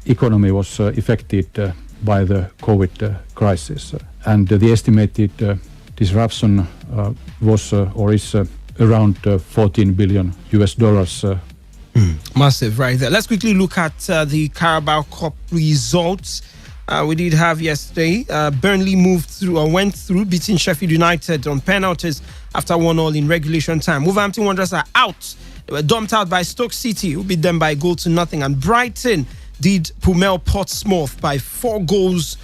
economy was affected by the COVID crisis, and the estimated disruption was or is around $14 billion. Massive, right there. Let's quickly look at the Carabao Cup results. We did have yesterday. Burnley went through, beating Sheffield United on penalties after 1-1 in regulation time. Wolverhampton Wanderers are out. They were dumped out by Stoke City, who beat them by 1-0. And Brighton did Pumel Portsmouth by 4-0.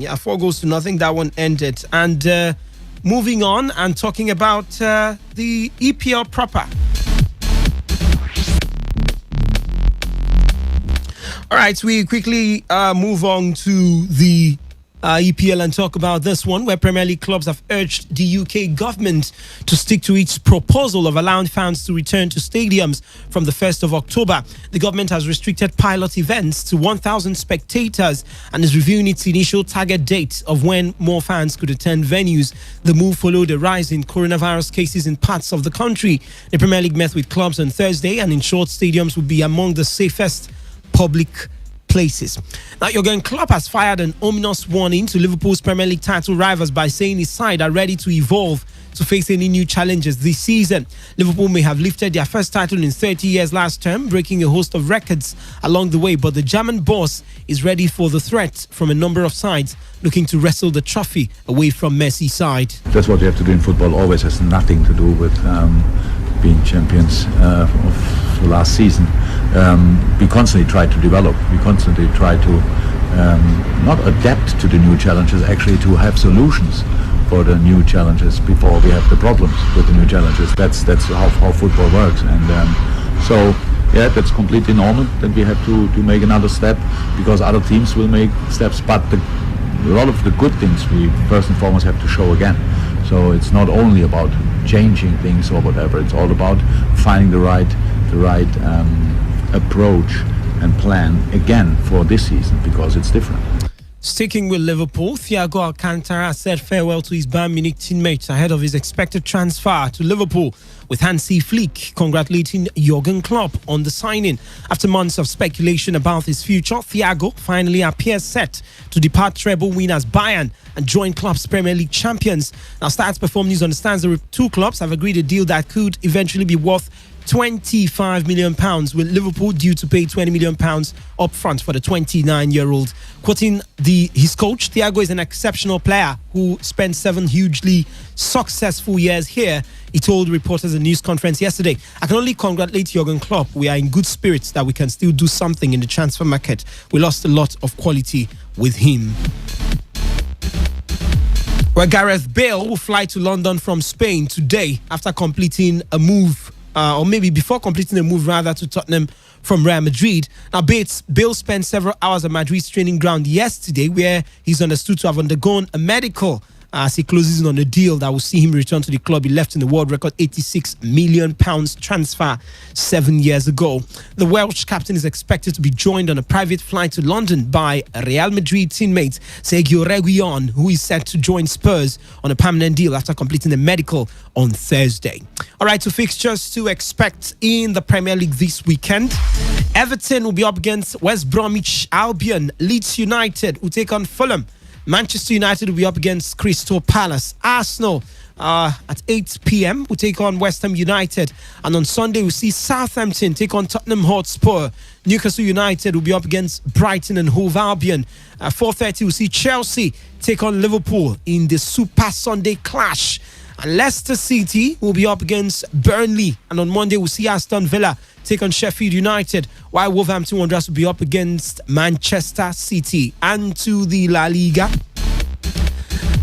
Yeah, 4-0. That one ended. And moving on and talking about the EPL proper. All right, we quickly move on to the EPL and talk about this one, where Premier League clubs have urged the UK government to stick to its proposal of allowing fans to return to stadiums from the 1st of October. The government has restricted pilot events to 1,000 spectators and is reviewing its initial target date of when more fans could attend venues. The move followed a rise in coronavirus cases in parts of the country. The Premier League met with clubs on Thursday and ensured stadiums would be among the safest public places. Now, Jurgen Klopp has fired an ominous warning to Liverpool's Premier League title rivals by saying his side are ready to evolve to face any new challenges this season. Liverpool may have lifted their first title in 30 years last term, breaking a host of records along the way, but the German boss is ready for the threat from a number of sides looking to wrestle the trophy away from Messi's side. That's what you have to do in football. Always has nothing to do with being champions of the last season. We constantly try to develop. We constantly try to not adapt to the new challenges, actually to have solutions for the new challenges before we have the problems with the new challenges. That's how football works. And so, yeah, that's completely normal that we have to make another step because other teams will make steps. But a lot of the good things we first and foremost have to show again. So it's not only about changing things or whatever. It's all about finding the right approach and plan again for this season because it's different. Sticking with Liverpool, Thiago Alcantara said farewell to his Bayern Munich teammates ahead of his expected transfer to Liverpool, with Hansi Flick congratulating Jurgen Klopp on the signing. After months of speculation about his future, Thiago finally appears set to depart treble winners Bayern and join Klopp's Premier League champions. Now, Stats Perform News understands the two clubs have agreed a deal that could eventually be worth £25 million, with Liverpool due to pay £20 million up front for the 29-year-old. Quoting his coach, Thiago is an exceptional player who spent 7 hugely successful years here. He told reporters at a news conference yesterday, "I can only congratulate Jurgen Klopp. We are in good spirits that we can still do something in the transfer market. We lost a lot of quality with him." Well, Gareth Bale will fly to London from Spain today after completing a move or maybe before completing a move rather to Tottenham from Real Madrid. Now, Bale spent several hours at Madrid's training ground yesterday where he's understood to have undergone a medical as he closes in on a deal that will see him return to the club he left in the world record £86 million transfer 7 years ago. The Welsh captain is expected to be joined on a private flight to London by Real Madrid teammate Sergio Reguilon, who is set to join Spurs on a permanent deal after completing a medical on Thursday. All right, so fixtures to expect in the Premier League this weekend. Everton will be up against West Bromwich Albion. Leeds United will take on Fulham. Manchester United will be up against Crystal Palace. Arsenal at 8 p.m. will take on West Ham United. And on Sunday, we'll see Southampton take on Tottenham Hotspur. Newcastle United will be up against Brighton and Hove Albion. At 4:30, we'll see Chelsea take on Liverpool in the Super Sunday clash. And Leicester City will be up against Burnley. And on Monday, we'll see Aston Villa take on Sheffield United, while Wolverhampton Wanderers will be up against Manchester City. And to the La Liga.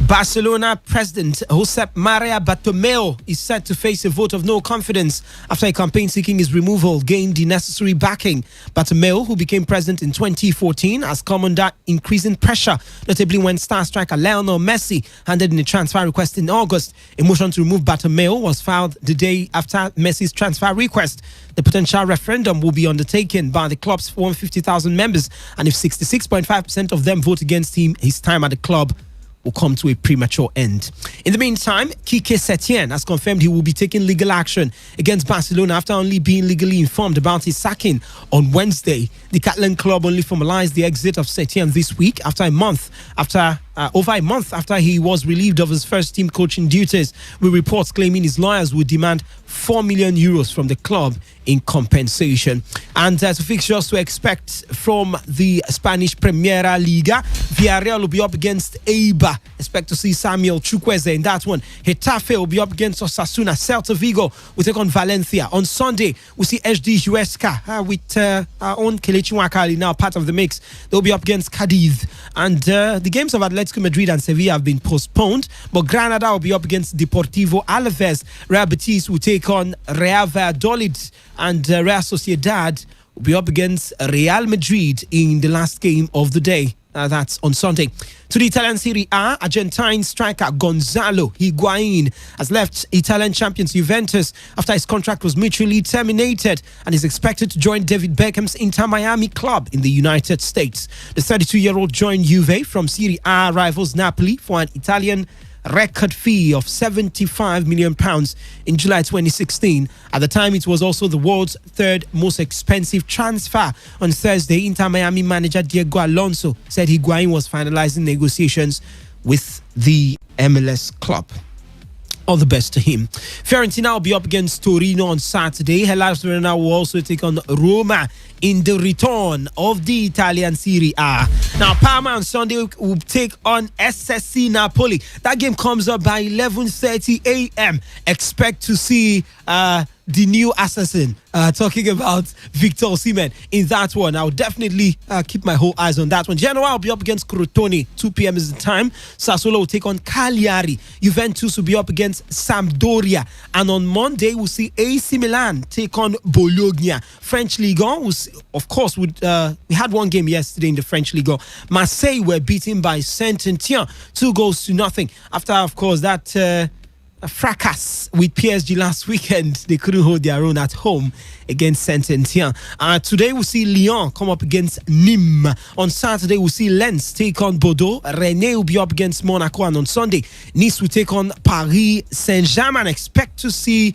Barcelona president Josep Maria Bartomeu is set to face a vote of no confidence after a campaign seeking his removal gained the necessary backing. Bartomeu, who became president in 2014, has come under increasing pressure, notably when star striker Lionel Messi handed in a transfer request in August. A motion to remove Bartomeu was filed the day after Messi's transfer request. The potential referendum will be undertaken by the club's 150,000 members, and if 66.5% of them vote against him, his time at the club will come to a premature end. In the meantime, Quique Setien has confirmed he will be taking legal action against Barcelona after only being legally informed about his sacking on Wednesday. The Catalan club only formalized the exit of Setien this week over a month after he was relieved of his first team coaching duties, with reports claiming his lawyers would demand €4 million from the club in compensation. And to fixtures to expect from the Spanish Primera Liga, Villarreal will be up against Eibar. Expect to see Samuel Chukwueze in that one. Getafe will be up against Osasuna. Celta Vigo will take on Valencia. On Sunday, we see SD Huesca with our own Kelechi Nwakali now part of the mix. They'll be up against Cadiz. And the games of Atletico Madrid and Sevilla have been postponed, but Granada will be up against Deportivo Alaves. Real Betis will take on Real Valladolid, and Real Sociedad will be up against Real Madrid in the last game of the day. That's on Sunday. To the Italian Serie A, Argentine striker Gonzalo Higuain has left Italian champions Juventus after his contract was mutually terminated and is expected to join David Beckham's Inter Miami club in the United States. The 32-year-old joined Juve from Serie A rivals Napoli for an Italian record fee of £75 million in July 2016. At the time, it was also the world's third most expensive transfer. On Thursday, Inter Miami manager Diego Alonso said Higuain was finalizing negotiations with the MLS club. All the best to him. Fiorentina will be up against Torino on Saturday. Hellas Verona will also take on Roma in the return of the Italian Serie A. Now, Parma on Sunday will take on SSC Napoli. That game comes up by 11:30 a.m. Expect to see the new assassin, talking about Victor Osimhen in that one. I'll definitely keep my whole eyes on that one. Genoa will be up against Crotone. 2 p.m. is the time. Sassuolo will take on Cagliari. Juventus will be up against Sampdoria. And on Monday, we'll see AC Milan take on Bologna. French Ligue 1, of course, we had one game yesterday in the French Ligue 1. Marseille were beaten by Saint-Étienne 2-0 after, of course, that a fracas with PSG last weekend. They couldn't hold their own at home against Saint-Étienne. Today we'll see Lyon come up against Nîmes. On Saturday we'll see Lens take on Bordeaux. Rennes will be up against Monaco, and on Sunday Nice will take on Paris Saint-Germain. Don't expect to see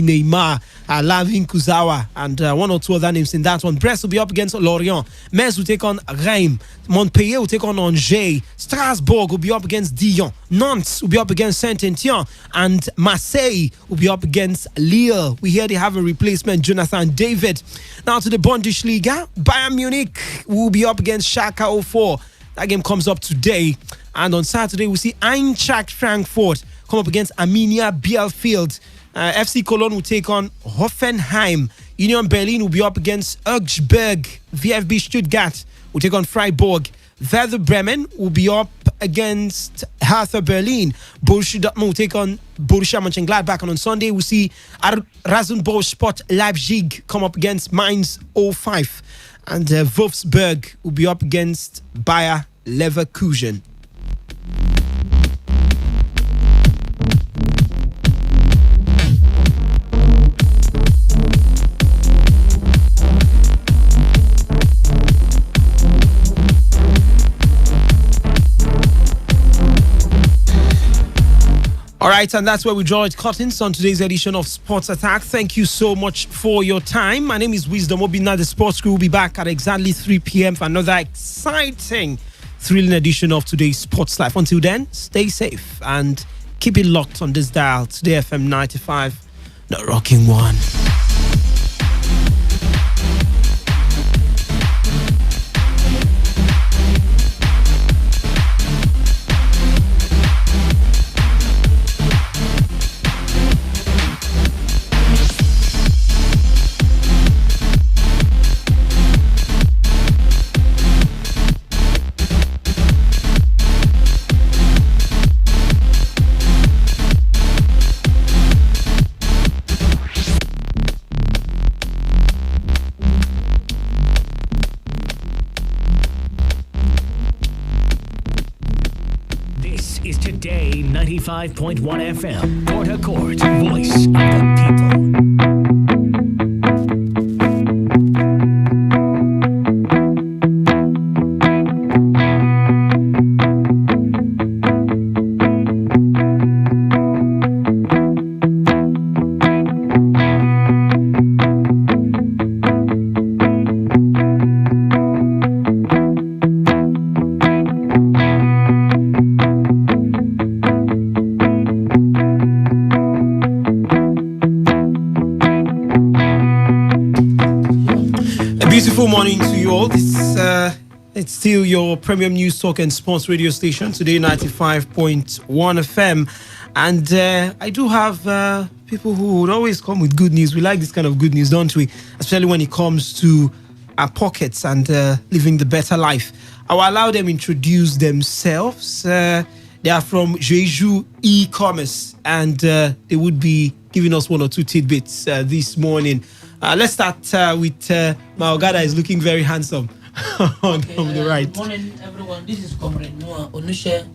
Neymar, Lavin Kuzawa, and one or two other names in that one. Brest will be up against Lorient. Metz will take on Reims. Montpellier will take on Angers. Strasbourg will be up against Dijon. Nantes will be up against Saint-Étienne, and Marseille will be up against Lille. We hear they have a replacement, Jonathan David. Now to the Bundesliga, Bayern Munich will be up against Schalke 04. That game comes up today. And on Saturday, we see Eintracht Frankfurt come up against Arminia Bielefeld. FC Cologne will take on Hoffenheim. Union Berlin will be up against Augsburg. VfB Stuttgart will take on Freiburg. Werder Bremen will be up against Hertha Berlin. Borussia Dortmund will take on Borussia Mönchengladbach. And on Sunday, we see Rasenballsport Leipzig come up against Mainz 05. And Wolfsburg will be up against Bayer Leverkusen. All right, and that's where we draw it curtains on today's edition of Sports Attack. Thank you so much for your time. My name is Wisdom Obina. The sports crew will be back at exactly 3 p.m. for another exciting, thrilling edition of today's Sports Life. Until then, stay safe and keep it locked on this dial. Today FM 95, the rocking one. Today 95.1 FM, Port Harcourt, voice of the people. Beautiful morning to you all. It's still your premium news talk and sports radio station, Today 95.1 FM. And I do have people who would always come with good news. We like this kind of good news, don't we? Especially when it comes to our pockets and living the better life. I will allow them introduce themselves. They are from Jeju e-commerce, and they would be giving us one or two tidbits this morning. Let's start with my Ogada is looking very handsome on the right. Good morning, everyone. This is Comrade Noah Onushe,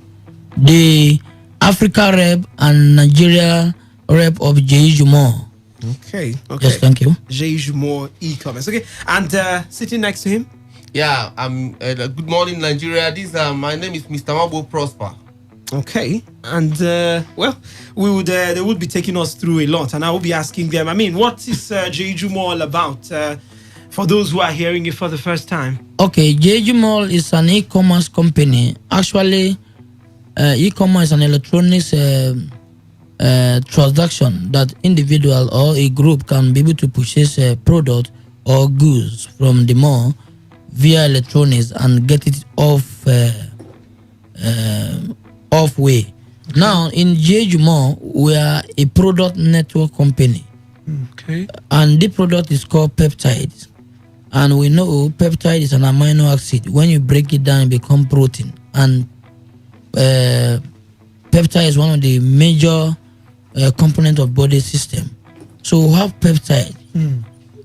the Africa rep and Nigeria rep of Jeju Mall. Okay. Yes, thank you. Jeju Mall e-commerce. Okay, and sitting next to him. Yeah, good morning, Nigeria. My name is Mr. Mabo Prosper. Okay, and they would be taking us through a lot, and I will be asking them. I mean, what is Jeju Mall about? For those who are hearing it for the first time. Okay, Jeju Mall is an e-commerce company. Actually, e-commerce is an electronics transaction that individual or a group can be able to purchase a product or goods from the mall via electronics and get it off way. Now in Jeju Mall, we are a product network company. Okay. And the product is called peptides. And we know peptide is an amino acid. When you break it down, it becomes protein. And peptide is one of the major components of body system. So we have peptide.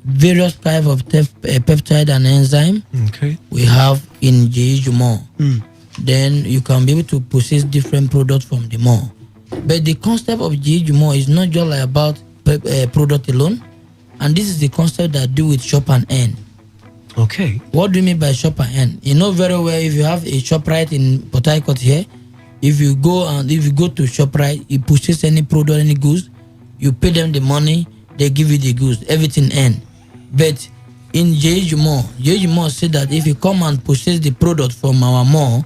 Various types of peptide and enzyme we have in Jeju Mall. Then you can be able to purchase different products from the mall. But the concept of Jeju Mall is not just like about product alone, and this is the concept that do with shop and earn. Okay. What do you mean by shop and earn? You know very well, if you have a shop right in Port Harcourt here, if you go to ShopRite, you purchase any product, any goods, you pay them the money, they give you the goods, everything earn. But in Jeju Mall said that if you come and purchase the product from our mall,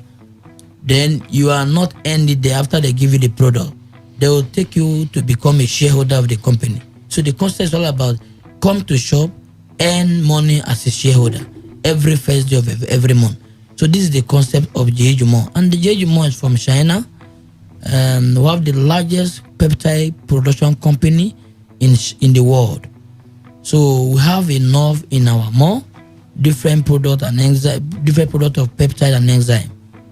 then you are not earned it there after they give you the product. They will take you to become a shareholder of the company. So the concept is all about come to shop, earn money as a shareholder every first day of every month. So this is the concept of Jeju Mall. And the Jeju Mall is from China. We have the largest peptide production company in the world. So we have enough in our mall, different product and enzyme, different product of peptide and enzyme.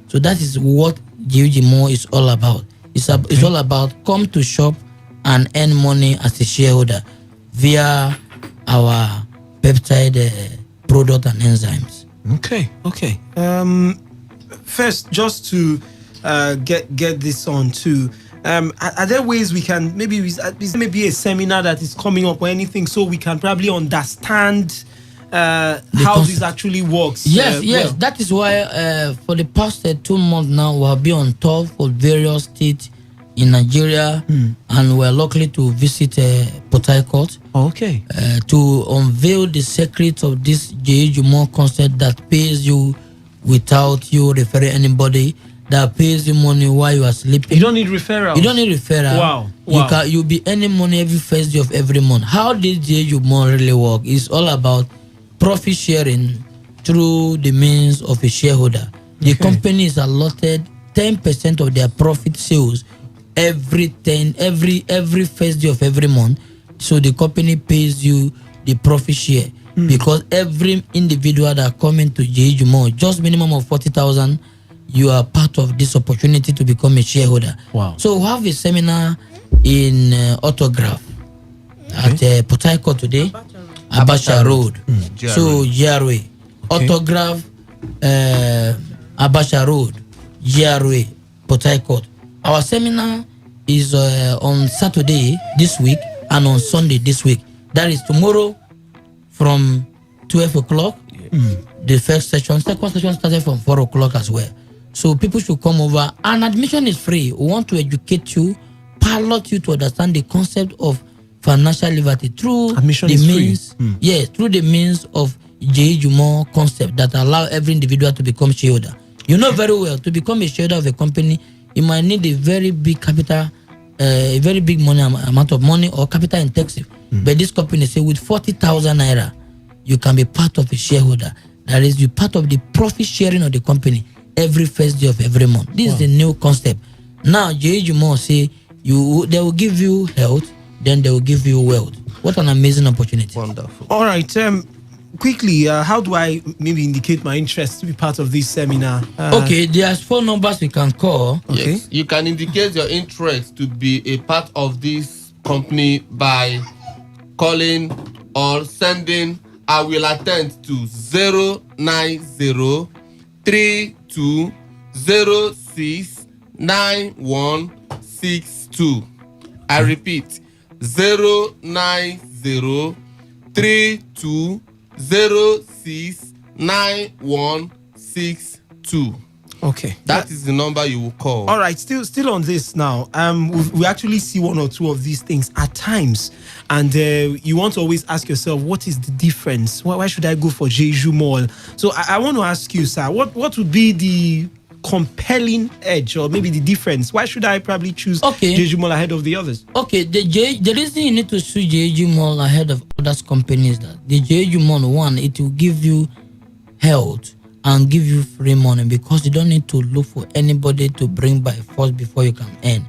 So that is what Jeju Mall is all about. It's all about come to shop and earn money as a shareholder via our peptide product and enzymes. Okay. First, just to get this on too, are there ways we can maybe a seminar that is coming up or anything so we can probably understand how this actually works? Yes. That is why for the past 2 months now we have been on tour for various states in Nigeria, and we're lucky to visit Port Harcourt. Okay. To unveil the secrets of this Jeju Mall concept that pays you without you referring anybody, that pays you money while you are sleeping. You don't need referral. Wow. You'll be earning money every first day of every month. How did Jeju Mall really work? It's all about profit sharing through the means of a shareholder. The company is allotted 10% of their profit sales every first day of every month. So the company pays you the profit share because every individual that come into Jeju Mall, just minimum of 40,000, you are part of this opportunity to become a shareholder. Wow. So we have a seminar in Autograph at Port Harcourt today, Abacha Road. So GRA. Autograph Abacha Road, GRA, Port Harcourt. Our seminar is on Saturday this week and on Sunday this week. That is tomorrow from 12 o'clock. The first session. Second session started from 4 o'clock as well. So people should come over, and admission is free. We want to educate you, pilot you to understand the concept of financial liberty through admission the means. Yes, through the means of Jeju Mall concept that allow every individual to become shareholder. You know very well, to become a shareholder of a company, you might need a very big capital, a very big amount of money or capital intensive. But this company say with 40,000 naira, you can be part of a shareholder. That is, you part of the profit sharing of the company every first day of every month. This is the new concept. Now Jeju Mall say they will give you health, then they will give you wealth. What an amazing opportunity. Wonderful. All right. quickly, how do I maybe indicate my interest to be part of this seminar? Okay, there's 4 numbers you can call. Okay. Yes. You can indicate your interest to be a part of this company by calling or sending I will attend to 09032069162. I repeat 09032069162. Okay, that is the number you will call. All right, still on this now. We actually see one or two of these things at times, and you want to always ask yourself, what is the difference? Why should I go for Jeju Mall? So I want to ask you, sir, what would be the compelling edge, or maybe the difference? Why should I probably choose Jeju Mall ahead of the others? Okay, the reason you need to choose Jeju Mall ahead of others companies that the Jeju Mall, one, it will give you health and give you free money, because you don't need to look for anybody to bring by force before you can earn.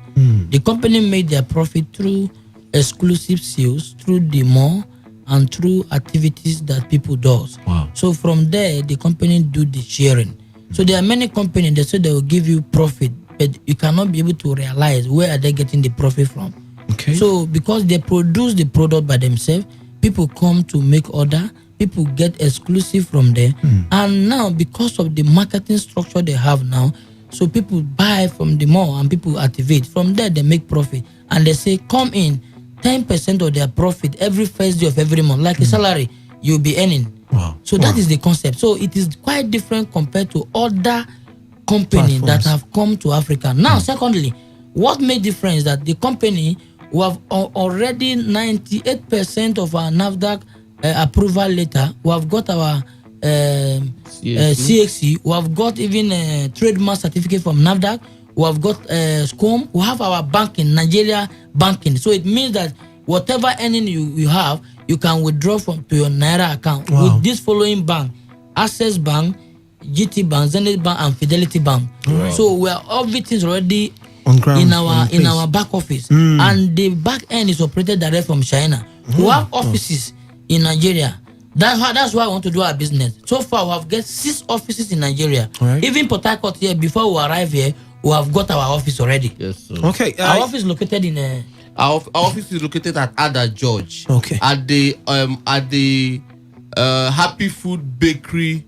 The company made their profit through exclusive sales, through the mall, and through activities that people does. Wow. So from there, the company do the sharing. So there are many companies that say they will give you profit, but you cannot be able to realize where are they getting the profit from. Okay. So because they produce the product by themselves, people come to make order, people get exclusive from there. And now, because of the marketing structure they have now, so people buy from the mall and people activate. From there, they make profit. And they say, come in, 10% of their profit every first day of every month, like a salary you'll be earning. Wow. So that is the concept. So it is quite different compared to other companies that have come to Africa. Now, secondly, what made difference is that the company, we have already 98% of our NAFDAC approval letter. We have got our CXC. We have got even a trademark certificate from NAFDAC. We have got SCOM. We have our banking, Nigeria banking. So it means that whatever earning you have, you can withdraw to your Naira account with this following bank: Access Bank, GT Bank, Zenith Bank, and Fidelity Bank. Right. So we are everything's already on ground, in our back office, and the back end is operated direct from China. We have offices in Nigeria. That's why I want to do our business. So far, we have got 6 offices in Nigeria. Right. Even Port Harcourt here, before we arrive here, we have got our office already. Yes, sir. Okay. Our office is located in our office is located at Ada George. Okay. At the Happy Food Bakery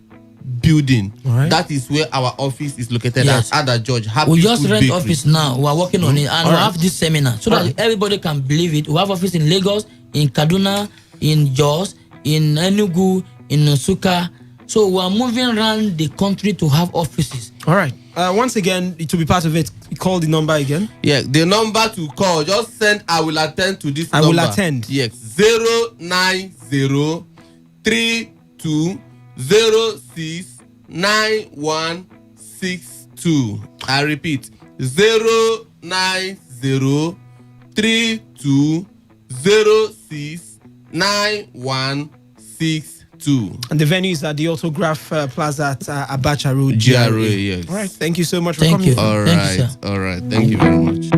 building. Right. That is where our office is located Yes. at Ada George. Happy we just Food rent Bakery. office now. We are working on it, and we have this seminar so that everybody can believe it. We have office in Lagos, in Kaduna, in Jos, in Enugu, in Nsukka. So we are moving around the country to have offices. All right. Once again, to be part of it, call the number again. Yeah, the number to call. Just send I will attend to this I number. will attend. Yes. 09032069162. I repeat. 09032069162. And the venue is at the Autograph Plaza at Abacha Road, GRA, yes. All right. Thank you so much for Thank coming. you. All Thank right. you, sir. All right. Thank you very much.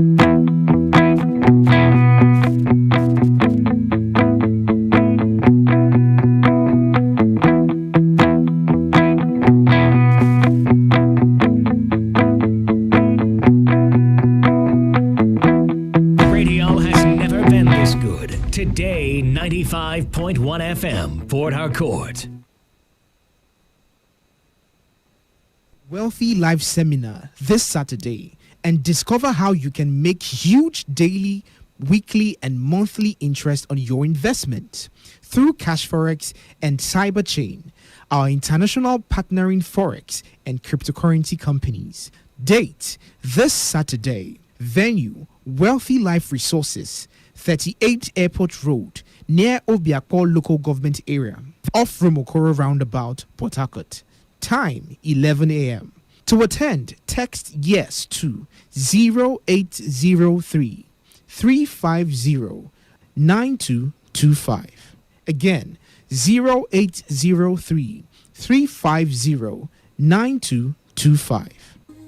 Radio has never been this good. Today, 95.1 FM, Port Harcourt. Wealthy Life Seminar this Saturday, and discover how you can make huge daily, weekly, and monthly interest on your investment through Cash Forex and Cyberchain, our international partnering Forex and cryptocurrency companies. Date this Saturday. Venue Wealthy Life Resources, 38 Airport Road, near Obiakpo Local Government Area, off Romokoro Roundabout, Port Harcourt. Time 11 a.m. To attend, text yes to 0803 350 9225. Again, 0803 350 9225.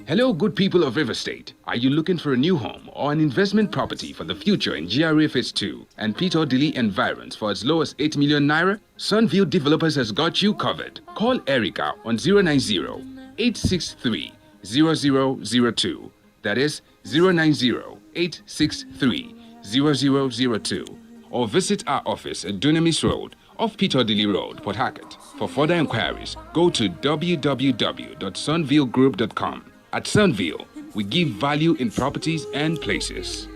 Hello, good people of River State. Are you looking for a new home or an investment property for the future in GRA Phase 2 and Peter Dilly environs for as low as 8 million naira? Sunview Developers has got you covered. Call Erica on 090-863-0002. That is 090-863-0002. Or visit our office at Dunamis Road, off Peter Dilly Road, Port Harcourt. For further inquiries, go to www.sunviewgroup.com. At Sunview, we give value in properties and places.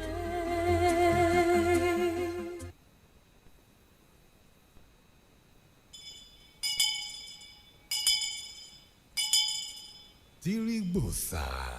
Dirigbosa.